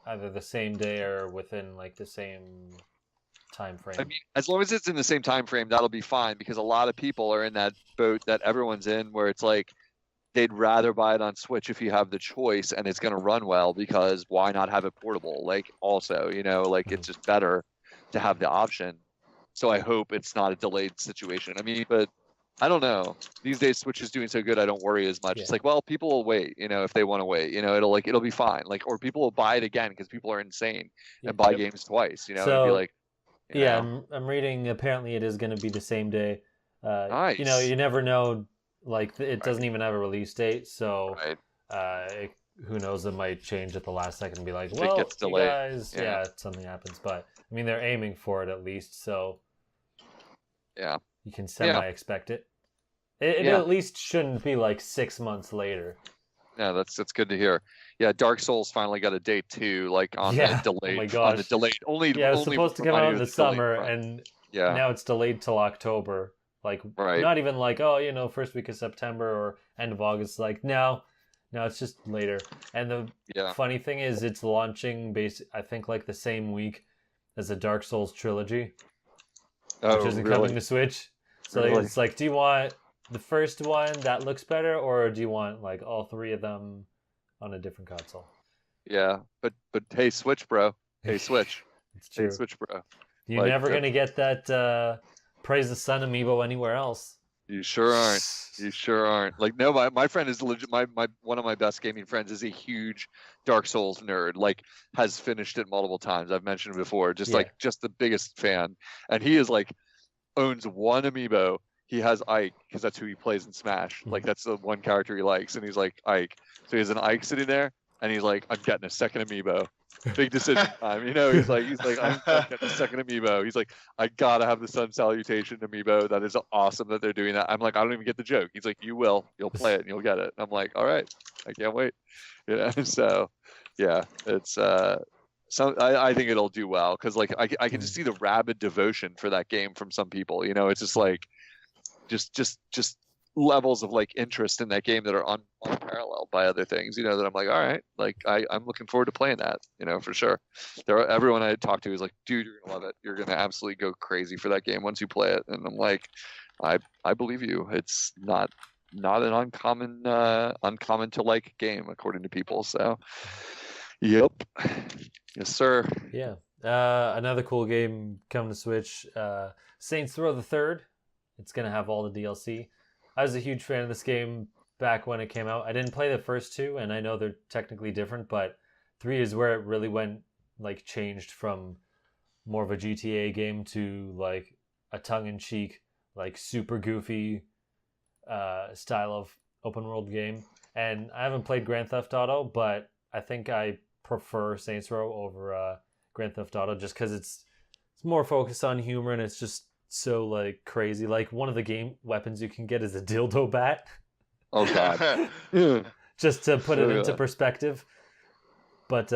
either the same day or within the same time frame. I mean, as long as it's in the same time frame, that'll be fine, because a lot of people are in that boat that everyone's in, where it's like they'd rather buy it on Switch if you have the choice and it's going to run well, because why not have it portable? Also, it's just better to have the option. So I hope it's not a delayed situation. I mean, but I don't know. These days, Switch is doing so good, I don't worry as much. Yeah. It's like, well, people will wait, if they want to wait. It'll be fine. Or people will buy it again, because people are insane and buy games twice. And So, be like, yeah, I'm reading. Apparently, it is going to be the same day. Nice. You never know. It doesn't even have a release date, so right. who knows? It might change at the last second and be like, If it well, gets you delayed. guys, Yeah. something happens. But I mean, they're aiming for it at least, so Yeah. you can semi-expect it. It at least shouldn't be 6 months later. Yeah, that's good to hear. Yeah, Dark Souls finally got a date too, on Yeah. the delayed. Oh my gosh. On the delayed. Only. Yeah, it was only supposed to come out in the delayed summer, front. and Yeah. now it's delayed till October. Right. Not even first week of September or end of August. No, it's just later. And the funny thing is, it's launching I think the same week as the Dark Souls trilogy, which isn't coming to Switch. So Really? it's do you want the first one that looks better, or do you want all three of them on a different console? Yeah, but hey, Switch, bro. Hey, Switch. It's true. Hey, Switch, bro. You're never gonna get that Praise the Sun amiibo anywhere else. You sure aren't. You sure aren't. No, my friend is legit. My one of my best gaming friends is a huge Dark Souls nerd. Has finished it multiple times. I've mentioned it before. Just just the biggest fan, and he is owns one amiibo. he has Ike because that's who he plays in Smash. Like that's the one character he likes, and he's like Ike. So he has an Ike sitting there, and he's like, I'm getting a second amiibo. Big decision time, He's like, I'm getting a second amiibo. He's like, I gotta have the Sun Salutation amiibo. That is awesome that they're doing that. I'm like, I don't even get the joke. He's like, you'll play it and you'll get it. And I'm like, all right, I can't wait. So yeah, it's so I think it'll do well because like I can just see the rabid devotion for that game from some people. It's just like just levels of like interest in that game that are unparalleled by other things. That I'm like, all right, like I'm looking forward to playing that. For sure. Everyone I talked to is like, dude, you're gonna love it. You're gonna absolutely go crazy for that game once you play it. And I'm like, I believe you. It's not an uncommon to like game according to people. So, yep, yes, sir. Yeah. Another cool game coming to Switch, Saints Row the Third. It's gonna have all the DLC. I was a huge fan of this game back when it came out. I didn't play the first two, and I know they're technically different, but 3 is where it really changed from more of a GTA game to like a tongue-in-cheek, like super goofy style of open world game. And I haven't played Grand Theft Auto, but I think I prefer Saints Row over Grand Theft Auto just because it's more focused on humor and it's just so like crazy. Like one of the game weapons you can get is a dildo bat. Oh god. Just to put it into perspective. But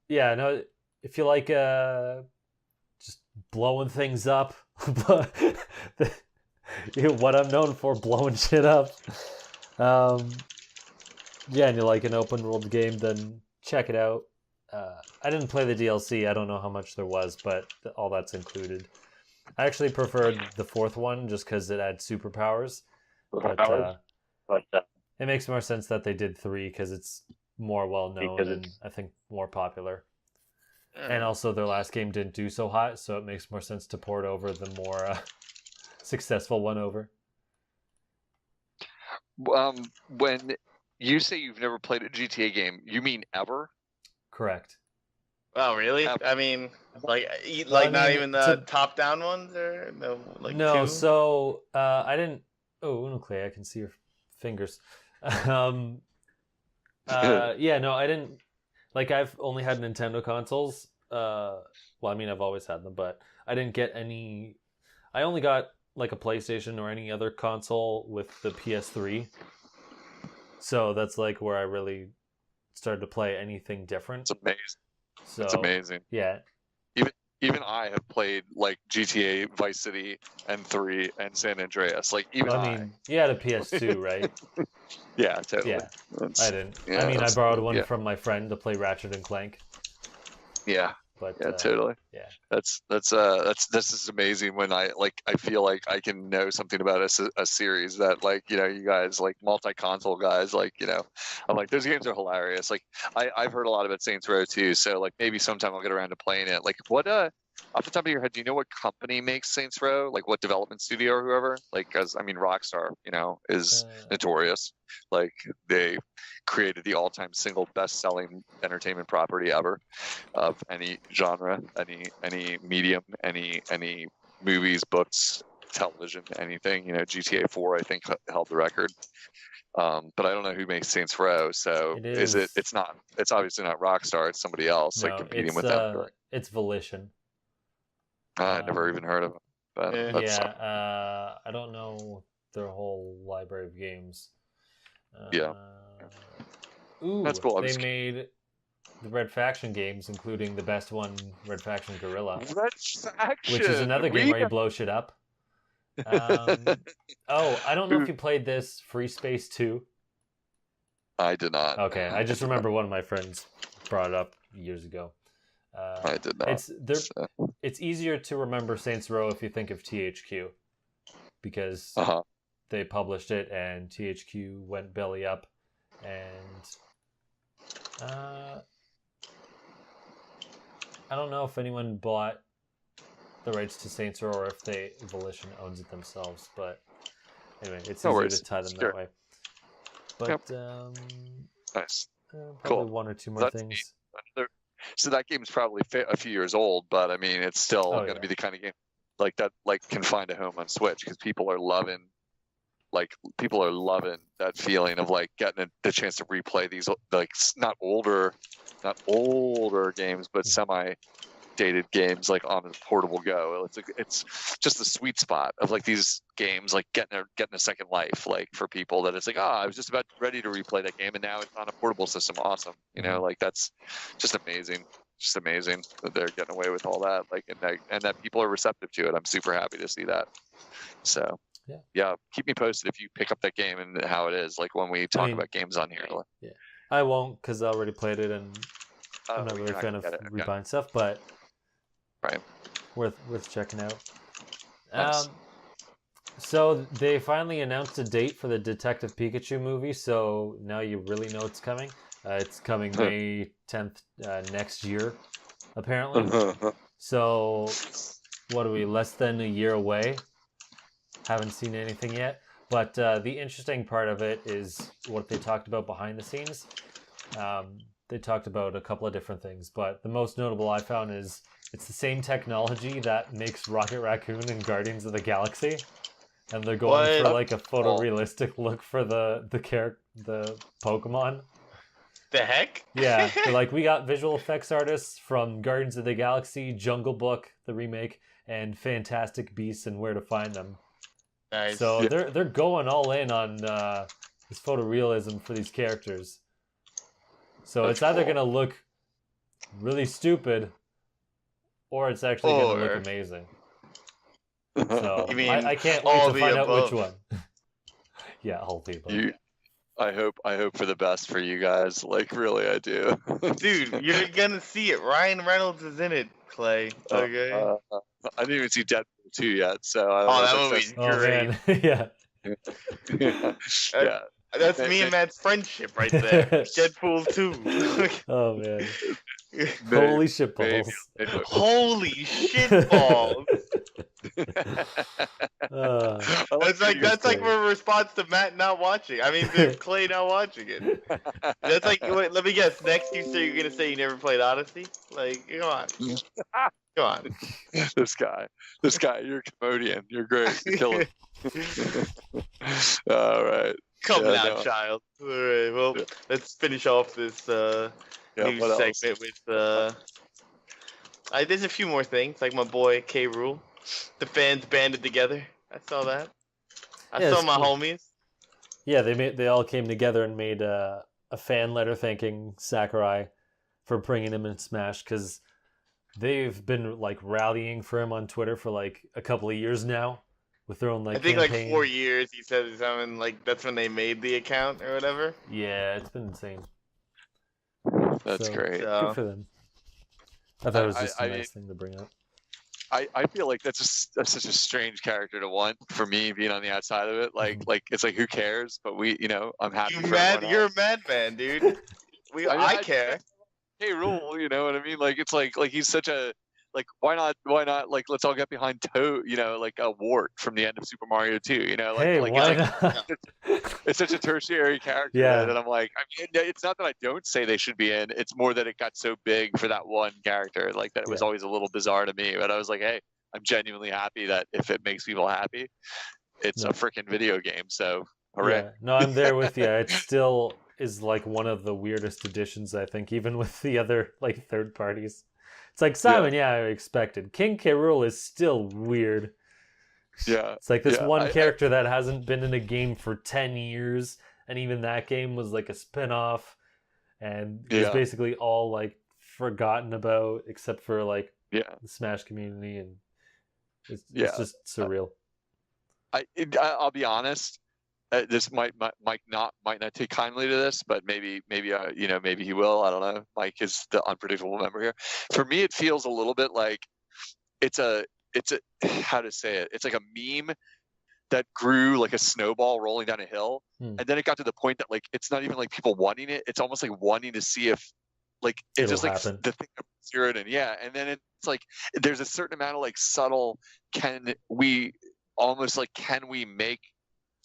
yeah, no, if you like just blowing things up, what I'm known for, blowing shit up. Yeah, and you like an open world game, then check it out. I didn't play the DLC. I don't know how much there was, but all that's included. I actually preferred the 4th one just because it had superpowers. But it makes more sense that they did 3 because it's more well known and I think more popular. And also their last game didn't do so hot, so it makes more sense to port over the more successful one over. When you say you've never played a GTA game, you mean ever? Correct. Oh, really? Ever. I mean, not even the top-down ones, or no. 2? So I didn't. Oh, Unoclay, I can see your fingers. Yeah, no, I didn't. Like, I've only had Nintendo consoles. Well, I mean, I've always had them, but I didn't get any. I only got like a PlayStation or any other console with the PS3. So that's like where I really started to play anything different. It's amazing. So, it's amazing. Yeah. Even I have played like GTA, Vice City, and 3, and San Andreas. Like even I mean, you had a PS2, right? Yeah, totally. Yeah, I didn't. Yeah, I mean, I borrowed one from my friend to play Ratchet and Clank. Yeah. But yeah, totally. Yeah. This is amazing when I feel like I can know something about a series that like, you guys like multi-console guys, like, I'm like, those games are hilarious. Like I've heard a lot about Saints Row too. So like maybe sometime I'll get around to playing it. Like what, off the top of your head, do you know what company makes Saints Row? Like what development studio or whoever? Like, cause I mean, Rockstar, is notorious. Like they created the all-time single best-selling entertainment property ever of any genre, any medium, any movies, books, television, anything. GTA 4, I think, held the record. But I don't know who makes Saints Row. So it's obviously not Rockstar. It's somebody else like competing with them. It's Volition. I never even heard of them. But I don't know their whole library of games. Ooh, that's cool. They made the Red Faction games, including the best one, Red Faction Guerrilla. Red Faction! Which is another game where you blow shit up. I don't know if you played this, Free Space 2. I did not. Okay, I just remember one of my friends brought it up years ago. I did not. It's easier to remember Saints Row if you think of THQ. Because they published it and THQ went belly up. And I don't know if anyone bought the rights to Saints Row or if Volition owns it themselves, but anyway, it's easier to tie them that way. But nice, probably cool. One or two more things. So that game's probably a few years old, but I mean, it's still going to be the kind of game. like that can find a home on Switch, because people are loving that feeling of like getting the chance to replay these like not older games, but semi dated games like on a portable go. It's just the sweet spot of like these games like getting a second life, like for people that it's like, I was just about ready to replay that game and now it's on a portable system. Awesome. Like that's just amazing. Just amazing that they're getting away with all that, like, and that people are receptive to it. I'm super happy to see that. So yeah, keep me posted if you pick up that game and how it is, like when we talk about games on here. Yeah, I won't, because I already played it and I'm not really a fan of rebuying stuff, but worth checking out. Nice. So they finally announced a date for the Detective Pikachu movie, so now you really know it's coming. It's coming May 10th next year, apparently. So, what are we, less than a year away? Haven't seen anything yet. But the interesting part of it is what they talked about behind the scenes. They talked about a couple of different things, but the most notable I found is it's the same technology that makes Rocket Raccoon in Guardians of the Galaxy. And they're going for like a photorealistic look for the Pokemon. The heck? Yeah, they're like, we got visual effects artists from Guardians of the Galaxy, Jungle Book, the remake, and Fantastic Beasts and Where to Find Them. Nice. So they're going all in on this photorealism for these characters. So it's either going to look really stupid, or it's actually going to look amazing. So You mean I can't wait to find out above. which one. Yeah, all the above. I hope for the best for you guys. Like, really, I do. Dude, you're gonna see it. Ryan Reynolds is in it, Clay. Okay. I didn't even see Deadpool 2 yet, so I that don't know. movie's Oh great. man, yeah. Yeah. That's me and Matt's friendship right there. Deadpool 2. Oh man. Holy shit balls. Holy shit balls. That's like my response to Matt not watching. I mean, to Clay not watching it. That's like, wait, let me guess. Next, you're gonna say you never played Odyssey? Like, come on, come on. This guy, you're a comedian. You're great. You're killing. All right. Come now, child. All right. Well, let's finish off this news segment with. There's a few more things, like my boy K. Rool. The fans banded together. I saw that. I saw my homies. Yeah, they all came together and made a fan letter thanking Sakurai for bringing him in Smash, because they've been like rallying for him on Twitter for like a couple of years now with their own like. I think campaign. like 4 years. He said he's having like that's when they made the account or whatever. Yeah, it's been insane. That's great. Good for them. I thought it was just a nice thing to bring up. I feel like that's such a strange character to want, for me being on the outside of it. Like it's like, who cares? But I'm happy. You're a madman, dude. I care. Hey, Rool, you know what I mean? Like it's like he's such a why not like let's all get behind Toad, like a Wart from the end of Super Mario 2, why not? It's such a tertiary character that I'm like, I mean, it's not that I don't say they should be in, it's more that it got so big for that one character, like that it was always a little bizarre to me, but I was like, hey, I'm genuinely happy that if it makes people happy, it's a freaking video game, so hooray. Yeah. No, I'm there with you. It still is like one of the weirdest additions, I think, even with the other like third parties. It's like Simon, I expected. King K. Rool is still weird. Yeah. It's like this one character that hasn't been in a game for 10 years, and even that game was like a spin-off, and it's basically all like forgotten about except for like the Smash community, and it's just surreal. I'll be honest. This might not take kindly to this, but maybe he will. I don't know. Mike is the unpredictable member here. For me, it feels a little bit like it's a how to say it. It's like a meme that grew like a snowball rolling down a hill, and then it got to the point that like it's not even like people wanting it. It's almost like wanting to see if like it's just like happen. the thing of it in, and then it's like there's a certain amount of like subtle. Can we make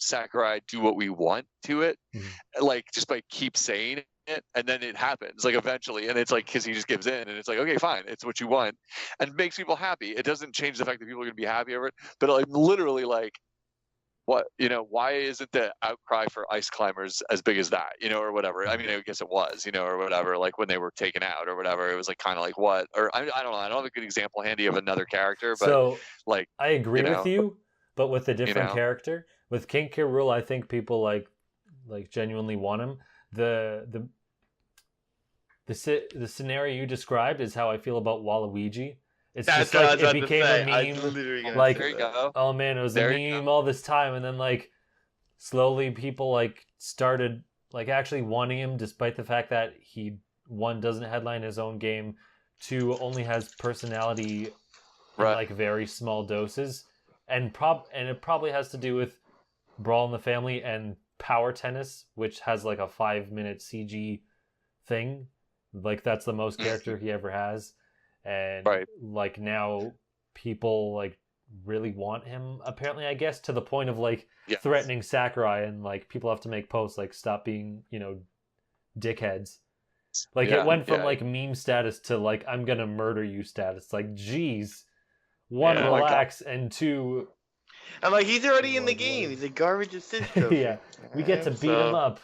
Sakurai do what we want to it, like just by keep saying it, and then it happens like eventually, and it's like because he just gives in, and it's like okay, fine, it's what you want, and it makes people happy. It doesn't change the fact that people are going to be happy over it, but like literally like. What why isn't the outcry for ice climbers as big as that, or whatever? I mean, I guess it was, or whatever, like when they were taken out or whatever, it was like kind of like what, or I don't know, I don't have a good example handy of another character, but So like I agree with you, but with a different know. character. With King K. Rool, I think people like genuinely want him. The scenario you described is how I feel about Waluigi. It's That's just what I like was it about to became say. a I meme. was literally gonna Like, say there you that. go. Oh man, it was There a you meme go. all this time, and then like slowly people like started like actually wanting him, despite the fact that he, one, doesn't headline his own game, two, only has personality in Right. like very small doses, and it probably has to do with Brawl in the Family and Power Tennis, which has like a 5-minute CG thing. Like that's the most character he ever has, and Right. like now people like really want him, apparently, I guess, to the point of like Yes. threatening Sakurai, and like people have to make posts like stop being dickheads. Like Yeah, it went from yeah. like meme status to like I'm gonna murder you status. Like geez, one, Yeah. relax, and two, I'm like, he's already in the Like, game. what? He's a garbage assist trophy. yeah, we get to beat him up.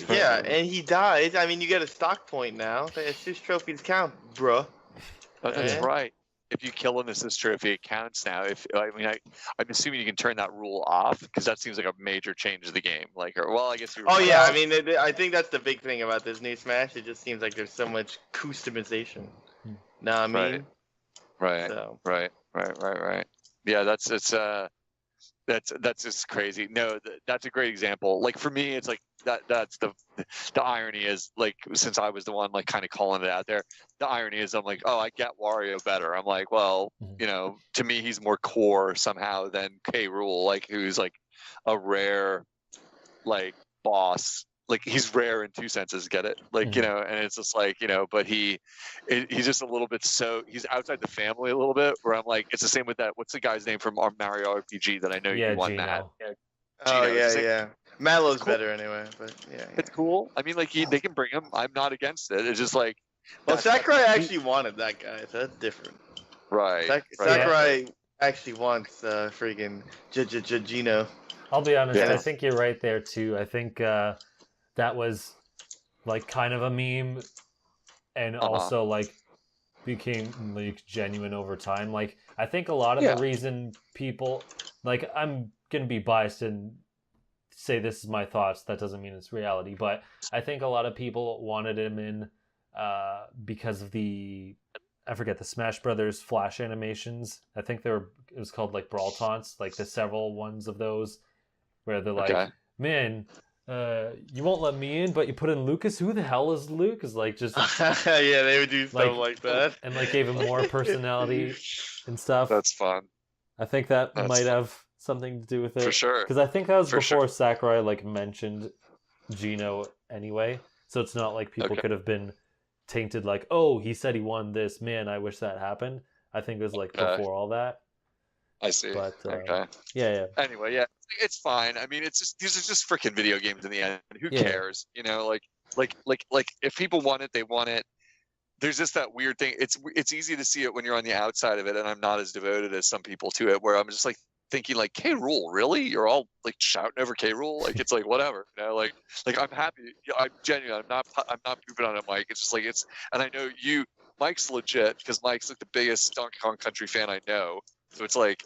Yeah, and he dies. I mean, you get a stock point now. The assist trophies count, bruh. Oh, that's Yeah. right. If you kill an assist trophy, it counts now. I'm assuming you can turn that rule off because that seems like a major change to the game. Like, or well, I guess you. Oh yeah, I mean, I think that's the big thing about this new Smash. It just seems like there's so much customization. Know what I mean? Right. So. Right. Yeah, that's just crazy. No, that's a great example. Like for me, it's like that's the irony is like since I was the one like kind of calling it out there, the irony is I'm like, oh, I get Wario better. I'm like, well, to me he's more core somehow than K. Rool, like who's like a rare like boss. Like he's rare in two senses, get it? Like and it's just like but he's just a little bit he's outside the family a little bit. Where I'm like, it's the same with that. What's the guy's name from our Mario RPG that I know you won Gino. that? Oh Gino. yeah. Mallow's cool. better anyway, but yeah. It's cool. I mean, like they can bring him. I'm not against it. It's just like. Well, Sakurai actually wanted that guy, so that's different. Right. Sakurai actually wants freaking Gino. I'll be honest, Yeah. I think you're right there too. I think that was like kind of a meme, and also like became like genuine over time. Like I think a lot of the reason people like, I'm gonna be biased and say this is my thoughts, that doesn't mean it's reality, but I think a lot of people wanted him in because of I forget, the Smash Brothers Flash animations. I think it was called like Brawl Taunts, like the several ones of those where they're like, man, you won't let me in, but you put in Lucas. Who the hell is Lucas? Like just yeah, they would do stuff like that, and like gave him more personality and stuff. That's fun. I think that might have something to do with it For sure. because I think that was For before sure. Sakurai like mentioned Gino anyway, so it's not like people could have been tainted like, oh, he said he won this, man, I wish that happened. I think it was like before all that. I see. But okay. yeah. Anyway, yeah, it's fine. I mean, it's just these are just freaking video games in the end. Who cares? Like if people want it, they want it. There's just that weird thing. It's easy to see it when you're on the outside of it, and I'm not as devoted as some people to it. Where I'm just like thinking, like K. Rool, really? You're all like shouting over K. Rool? Like it's like whatever, like I'm happy. I'm genuine. I'm not pooping on it, Mike. It's just like and I know you, Mike's legit because Mike's like the biggest Donkey Kong Country fan I know. So it's like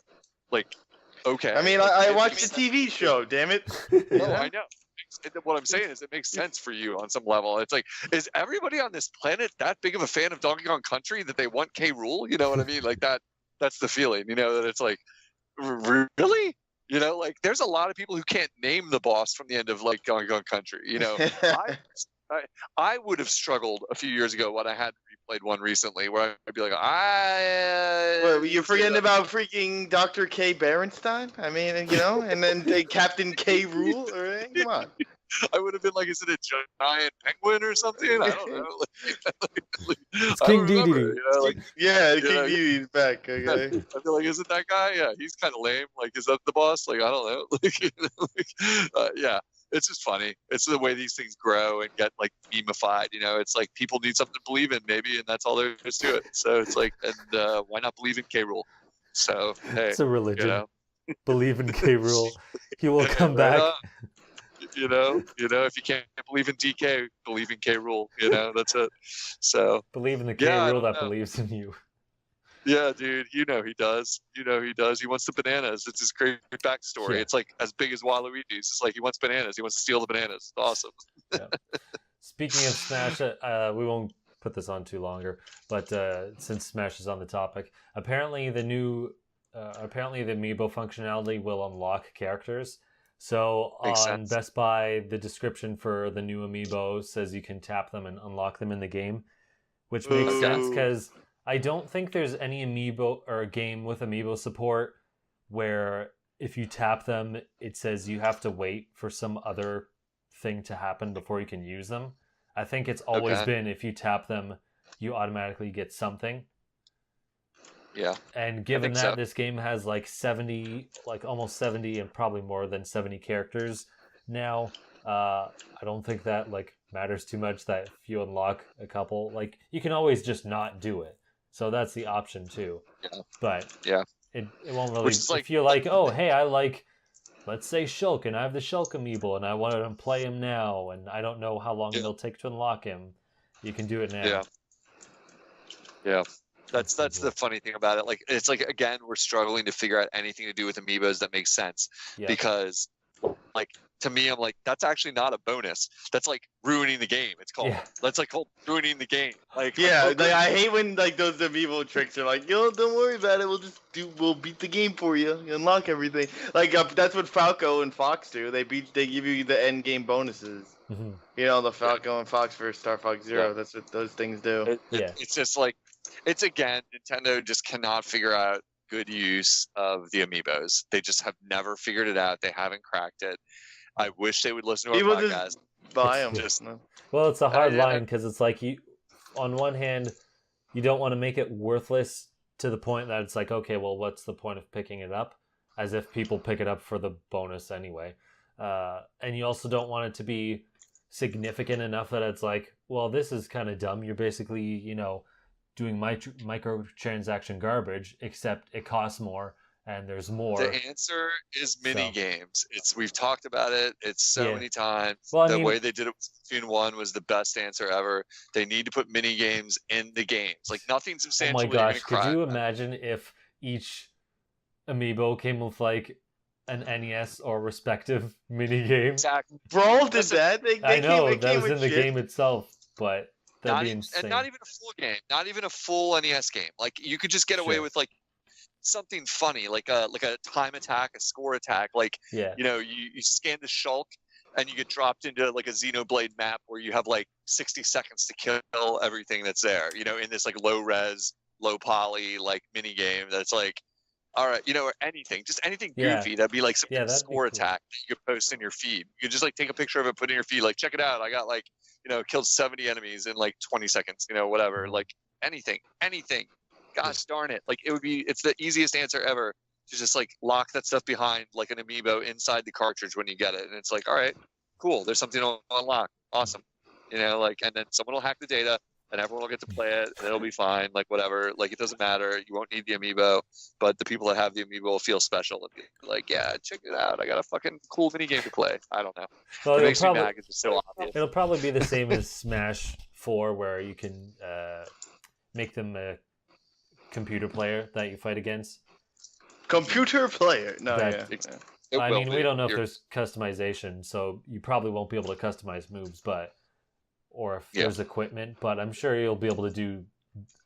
okay. I mean, I watched the TV show. Damn it! No, I know. What I'm saying is, it makes sense for you on some level. It's like, is everybody on this planet that big of a fan of Donkey Kong Country that they want K. Rool? You know what I mean? Like that. That's the feeling. That it's like, really? Like there's a lot of people who can't name the boss from the end of like Donkey Kong Country. I would have struggled a few years ago when I had replayed one recently, where I'd be like, Well, you're forgetting about freaking Dr. K. Berenstein? I mean, and then Captain K. Rool? All right, come on. I would have been like, is it a giant penguin or something? I don't know. It's King Dedede. Yeah, King Dedede's back. Okay. I feel like, is it that guy? Yeah, he's kind of lame. Like, is that the boss? Like, I don't know. Yeah, it's just funny. It's the way these things grow and get like memeified. You know, it's like people need something to believe in, maybe, and that's all there is to it. So it's like, and why not believe in K. Rool? So hey, It's a religion. you know, Believe in K. Rool. He will come right back. on. You know, if you can't believe in DK, believe in K. Rool. You know, that's it. So Believe in the K. yeah, I Rool don't that know. believes in you. Yeah, dude, he does. He does. He wants the bananas. It's his great backstory. Yeah. It's like as big as Waluigi's. It's like he wants bananas. He wants to steal the bananas. It's awesome. Yeah. Speaking of Smash, we won't put this on too longer, but since Smash is on the topic, apparently the amiibo functionality will unlock characters. So Makes on sense. Best Buy, the description for the new amiibo says you can tap them and unlock them in the game, which makes Ooh. sense because I don't think there's any amiibo or a game with amiibo support where if you tap them, it says you have to wait for some other thing to happen before you can use them. I think it's always Okay. been if you tap them, you automatically get something. Yeah. And given think that so. this game has like 70, like almost 70 and probably more than 70 characters now, I don't think that like matters too much that if you unlock a couple, like you can always just not do it. So that's the option too. Yeah. But Yeah. it won't really, Which is like- if you're like, oh, hey, I like, let's say Shulk, and I have the Shulk amiibo, and I want to play him now, and I don't know how long Yeah. it'll take to unlock him. You can do it now. Yeah. Yeah. That's pretty the cool. funny thing about it. Like it's like again, we're struggling to figure out anything to do with amiibos that makes sense Yeah. because, like to me, I'm like that's actually not a bonus. That's like ruining the game. It's called. Yeah. That's like called ruining the game. Like Yeah, okay, like I hate when like those amiibo tricks are like, yo, don't worry about it. We'll beat the game for you. You unlock everything. Like that's what Falco and Fox do. They give you the end game bonuses. Mhm. You know, the Falco and Fox for Star Fox Zero. Yeah. That's what those things do. Yeah. It's just like it's again, Nintendo just cannot figure out good use of the amiibos. They just have never figured it out. They haven't cracked it. I wish they would listen to People our podcast. just buy them. Just- Well, it's a hard yeah. line because it's like you, on one hand, you don't want to make it worthless to the point that it's like, okay, well, what's the point of picking it up? As if people pick it up for the bonus anyway. And you also don't want it to be significant enough that it's like, well, this is kind of dumb. You're basically, doing microtransaction garbage, except it costs more and there's more. The answer is mini games. We've talked about it. It's so Yeah. many times. Well, I The mean- way they did it with Splatoon 1 was the best answer ever. They need to put mini games in the games. Like nothing Oh substantial. my that you're gonna gosh, could cry you about. imagine if each amiibo came with like an NES or respective mini game? Exactly. Brawl did Listen, that. They I know came, that came was in with the shit. game itself, but that'd Not be even, insane. and not even a full game. Not even a full NES game. Like you could just get away Sure. with like something funny, like a time attack, a score attack. Like Yeah, you scan the Shulk and you get dropped into like a Xenoblade map where you have like 60 seconds to kill everything that's there. In this like low res, low poly like mini game that's like, all right, or anything, just anything Yeah. goofy. That'd be like some Yeah, that'd be score cool. attack that you could post in your feed. You could just like take a picture of it, put it in your feed, like check it out. I got like killed 70 enemies in like 20 seconds. Whatever. Mhm. Like anything. Gosh darn it! Like it's the easiest answer ever to just like lock that stuff behind like an amiibo inside the cartridge when you get it, and it's like, all right, cool. There's something to unlock. Awesome. And then someone will hack the data, and everyone will get to play it, and it'll be fine. Like whatever. Like it doesn't matter. You won't need the amiibo, but the people that have the amiibo will feel special and be like, yeah, check it out. I got a fucking cool mini game to play. I don't know. well, It it'll makes me probably mad because it's so obvious. it'll probably be the same as Smash 4, where you can make them a computer player that you fight against. Computer player. No, That- yeah. It I will mean, be. we don't know if You're- there's customization, so you probably won't be able to customize moves, or if Yeah. there's equipment, but I'm sure you'll be able to do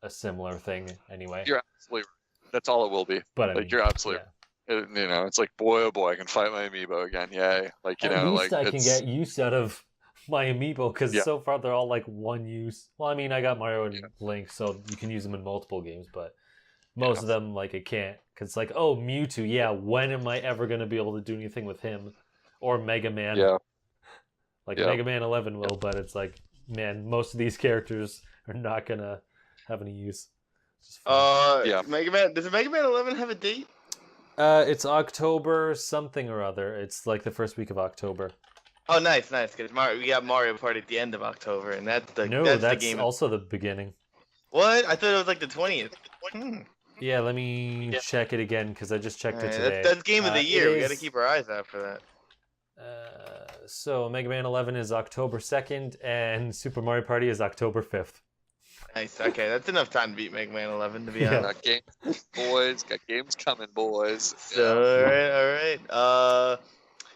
a similar thing anyway. You're absolutely right. That's all it will be. But I like, mean, you're absolutely It's like boy oh boy, I can fight my amiibo again. Yay! Like At least like I can it's- get use out of my amiibo because Yeah. so far they're all like one use. Well, I mean, I got Mario and Link, so you can use them in multiple games, but most of them like it can't because it's like, oh, Mewtwo. Yeah, when am I ever gonna be able to do anything with him? Or Mega Man. Yeah. Like Yeah. Mega Man 11 will, but it's like, man, most of these characters are not gonna have any use. It's just fun. Yeah. Mega Man. Does Mega Man 11 have a date? It's October something or other. It's like the first week of October. Oh, nice. Because we got Mario Party at the end of October, and that's the that's game. also the beginning. What? I thought it was like the 20th. Yeah, let me check it again because I just checked it Alright, today. that's game of the year. We got to is- keep our eyes out for that. So Mega Man 11 is October 2nd, and Super Mario Party is October 5th. Nice. Okay, that's enough time to beat Mega Man 11, to be Yeah. honest. Got games, boys. Got games coming, boys. So, all right.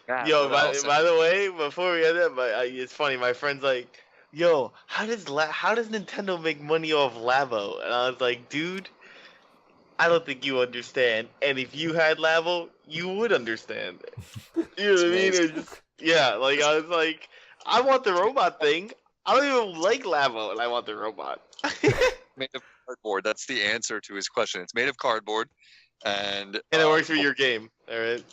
Yeah, Yo, what by else? the way, before we end it, it's funny. My friend's like, "Yo, how does Nintendo make money off Labo?" And I was like, "Dude, I don't think you understand. And if you had Labo, you would understand." You know what I mean? amazing. It's just, yeah, like I was like, I want the robot thing. I don't even like Labo, and I want the robot. Made of cardboard. That's the answer to his question. It's made of cardboard, and And it works for your game, all right?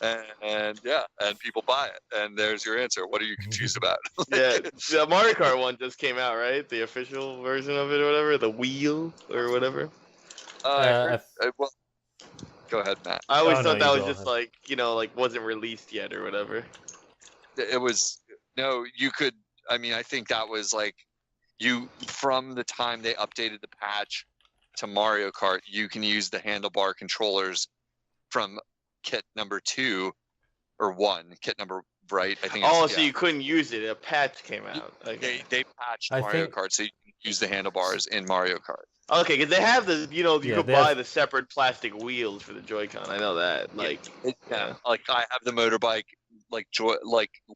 and people buy it. And there's your answer. What are you confused about? Yeah, the Mario Kart one just came out, right? The official version of it or whatever, the wheel or whatever. Well, go ahead, Matt. I always Oh, thought no, that you was go just ahead. like, like wasn't released yet or whatever. It was no. You could. I mean, I think that was like from the time they updated the patch to Mario Kart, you can use the handlebar controllers from kit number 2 or 1. Kit number right. I think. Oh, it's, so you couldn't use it. A patch came out. Okay. They patched I Mario think- Kart so you can use the handlebars in Mario Kart. Okay, because they have the, you Yeah, could they buy have- the separate plastic wheels for the Joy-Con. I know that. Like, Yeah, like I have the motorbike, like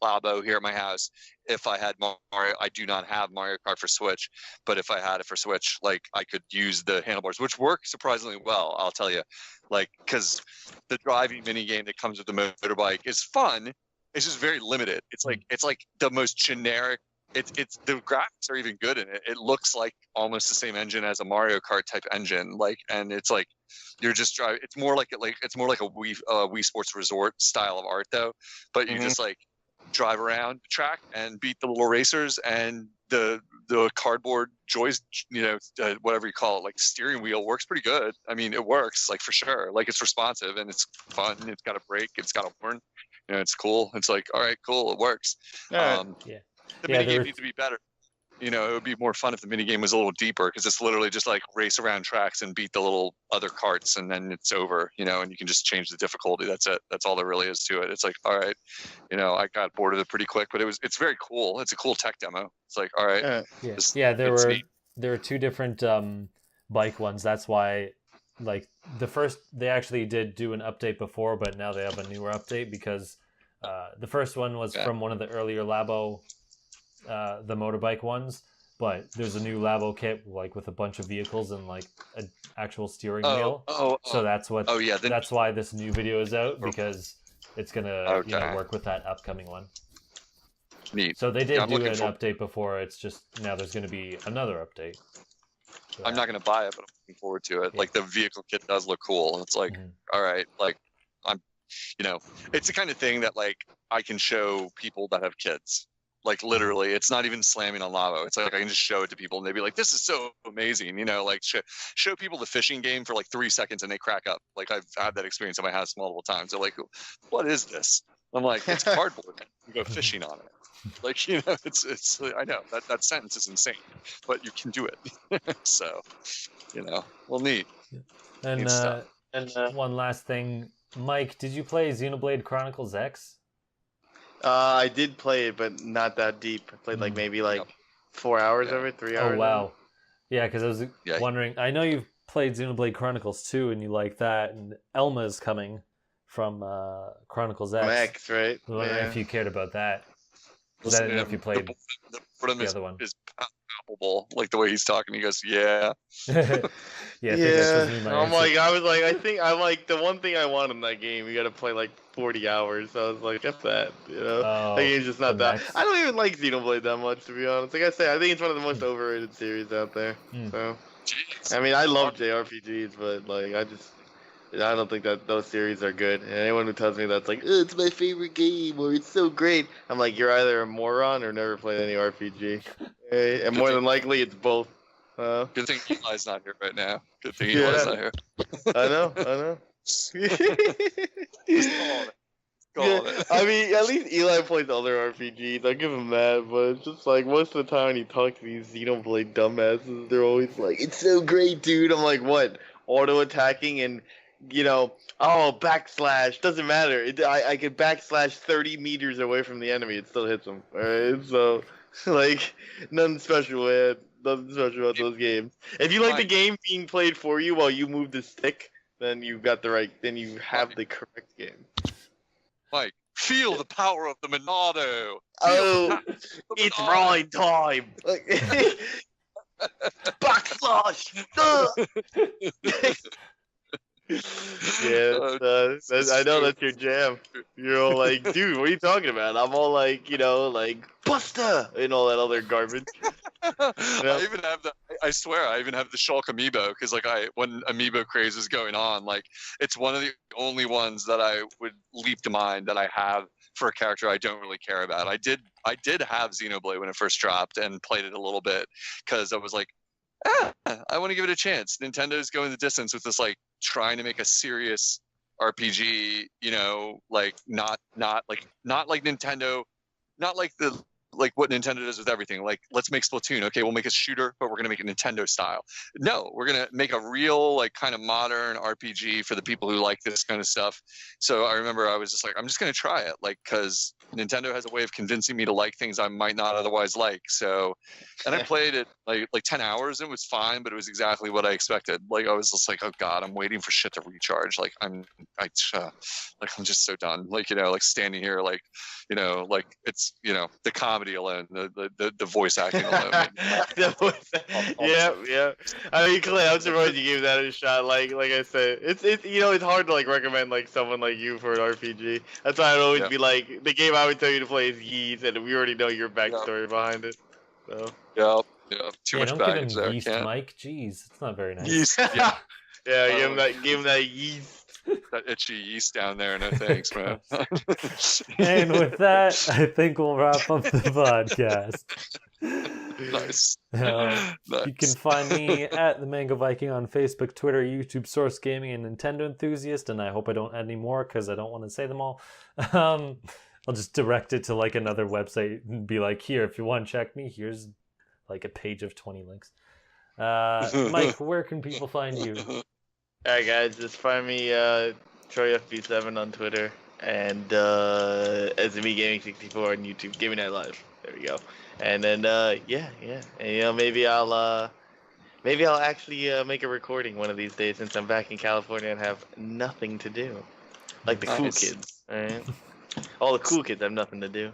Labo here at my house. If I had Mario, I do not have Mario Kart for Switch, but if I had it for Switch, like I could use the handlebars, which work surprisingly well. I'll tell you, like because the driving mini game that comes with the motorbike is fun. It's just very limited. It's like the most generic. It's the graphics are even good in it. It looks like almost the same engine as a Mario Kart type engine. Like, and it's like you're just driving. It's more like a Wii Sports Resort style of art though. But you just like drive around the track and beat the little racers, and the cardboard whatever you call it, like steering wheel works pretty good. I mean, it works like for sure. Like it's responsive and it's fun. It's got a brake. It's got a horn. It's cool. It's like, all right, cool. It works. Alright. The Yeah, minigame needs to be better. It would be more fun if the minigame was a little deeper because it's literally just like race around tracks and beat the little other carts and then it's over, and you can just change the difficulty. That's it. That's all there really is to it. It's like, all right, I got bored of it pretty quick, but it's very cool. It's a cool tech demo. It's like, all right. There it's were neat. there were two different bike ones. That's why, like the first, they actually did do an update before, but now they have a newer update because the first one was from one of the earlier Labo. The motorbike ones, but there's a new Labo kit like with a bunch of vehicles and like an actual steering wheel. So that's what. Oh yeah. That's why this new video is out because it's gonna work with that upcoming one. Neat. So they did I'm do an looking for- update before. It's just now there's gonna be another update. for I'm that. not going to buy it, but I'm looking forward to it. Yeah. Like the vehicle kit does look cool. And it's like, all right, like it's the kind of thing that like I can show people that have kids. Like literally, it's not even slamming on Lavo. It's like I can just show it to people and they'd be like, "This is so amazing!" Like show people the fishing game for like 3 seconds and they crack up. Like I've had that experience at my house multiple times. They're like, "What is this?" I'm like, "It's cardboard. You go fishing on it." Like it's. I know that sentence is insane, but you can do it. So, well, neat. And Neat stuff. one last thing, Mike, did you play Xenoblade Chronicles X? I did play it, but not that deep. I played like maybe 4 hours of it, 3 hours. Oh wow, yeah, because I was Yeah. wondering. I know you've played Xenoblade Chronicles 2 and you like that, and Elma's coming from Chronicles X. X, right? I was wondering if you cared about that. 'Cause I didn't know if you played the boredom the other one. is palpable. Like the way he's talking, he goes, "Yeah." yeah, I think that was me, my I'm answer. like, I was like, I think I like the one thing I want in that game. You got to play like 40 hours. So I was like, F that, Oh, the game's just not the that. max. I don't even like Xenoblade that much, to be honest. Like I say, I think it's one of the most overrated series out there. Mm. So, Jeez. I mean, I love JRPGs, but like, I don't think that those series are good. And anyone who tells me that's like, oh, it's my favorite game or it's so great, I'm like, you're either a moron or never played any RPG. Okay? And more than likely, it's both. Good thing Eli's not here right now. Good thing Yeah. Eli's not here. I know. He's calling it. Call Yeah, it. I mean, at least Eli plays other RPGs. I give him that, but it's just like most of the time when you talk to these Xenoblade dumbasses, they're always like, "It's so great, dude." I'm like, "What? Auto attacking and oh, backslash doesn't matter. I could backslash 30 meters away from the enemy, it still hits them. All right, so like nothing special, man. Nothing special about those games. If you like the Mike. game being played for you while you move the stick, then you got the right. Then you have the correct game. Mike, feel the power of the Monado. Oh, it's ride time. Like, backslash. Yeah, I know that's your jam. You're all like, dude, what are you talking about? I'm all like, like Buster and all that other garbage. I even have I swear, I even have the Shulk amiibo because, like, when amiibo craze is going on, like, it's one of the only ones that I would leap to mind that I have for a character I don't really care about. I did have Xenoblade when it first dropped and played it a little bit because I was like, I want to give it a chance. Nintendo's going the distance with this, like, trying to make a serious RPG, like not like Nintendo, not like what Nintendo does with everything. Like, let's make Splatoon. Okay, we'll make a shooter, but we're gonna make it Nintendo style. No, we're gonna make a real, like, kind of modern RPG for the people who like this kind of stuff. So I remember I was just like, I'm just gonna try it, like, because Nintendo has a way of convincing me to like things I might not otherwise like. So, and I played it like 10 hours and it was fine, but it was exactly what I expected. Like, I was just like, oh god, I'm waiting for shit to recharge. Like, I'm just so done. Like, like standing here, like, like it's, the comedy alone, the voice acting alone. Yeah. I mean, Clay, I'm surprised you gave that a shot. Like I said, it's hard to, like, recommend, like, someone like you for an RPG. That's why I'd always be like, the game I would tell you to play is Yeast, and we already know your backstory behind it. So. Yeah. Too much don't baggage give him there. yeast, Mike. Jeez, it's not very nice. Yeast. Yeah. Give him that yeast. That itchy yeast down there. No thanks, man. And with that, I think we'll wrap up the podcast. Nice. Nice. You can find me at the Mango Viking on Facebook, Twitter, YouTube, Source Gaming, and Nintendo Enthusiast. And I hope I don't add any more because I don't want to say them all. I'll just direct it to, like, another website and be like, here, if you want to check me, here's, like, a page of 20 links. Mike, where can people find you? Alright, guys, just find me TroyFB7 on Twitter and SME Gaming 64 on YouTube. Gaming Night Live. There we go. And then yeah. And maybe I'll actually make a recording one of these days since I'm back in California and have nothing to do. Like the cool kids. Alright? All the cool kids have nothing to do,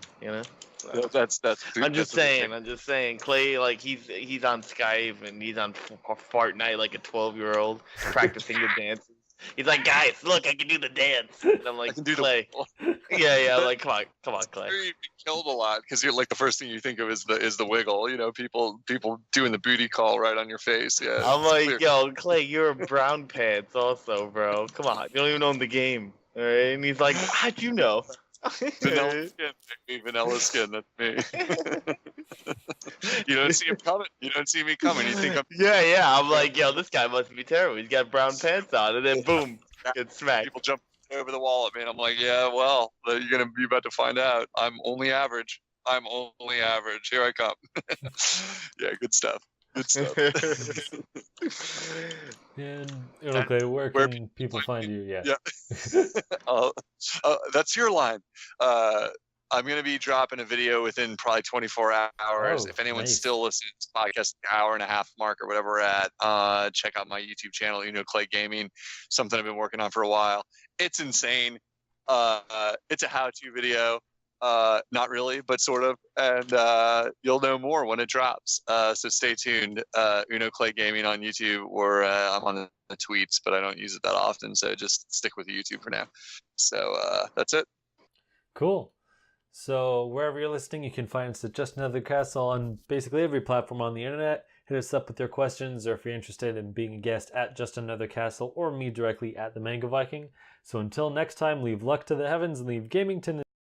That's I'm just saying. Clay, like, he's on Skype and he's on Fortnite like a 12-year-old practicing the dances. He's like, guys, look, I can do the dance. And I'm like, Clay. Yeah, like, come on, Clay. You've been killed a lot because you're like, the first thing you think of is the wiggle. People doing the booty call right on your face. Yeah. I'm like, yo, Clay, you're a brown pants also, bro. Come on, you don't even own the game. All right? And he's like, how'd you know? Vanilla skin, baby. Vanilla skin. That's me. You don't see him coming. You don't see me coming. You think I'm... Yeah. I'm like, yo, this guy must be terrible. He's got brown pants on, and then boom, gets smacked. People jump over the wall at me, and I'm like, yeah, well, you're gonna be about to find out. I'm only average. Here I come. Yeah, good stuff. And okay, where can people find you? Yeah. That's your line. I'm going to be dropping a video within probably 24 hours. If anyone's still listening to the podcast, hour and a half mark or whatever we're at, check out my YouTube channel, Unoclay Gaming, something I've been working on for a while. It's insane. It's a how-to video. Not really, but sort of. And you'll know more when it drops. So stay tuned. Unoclay Gaming on YouTube, or I'm on the tweets, but I don't use it that often. So just stick with the YouTube for now. So that's it. Cool. So wherever you're listening, you can find us at Just Another Castle on basically every platform on the internet. Hit us up with your questions, or if you're interested in being a guest at Just Another Castle, or me directly at the Mango Viking. So until next time, leave luck to the heavens and leave gaming to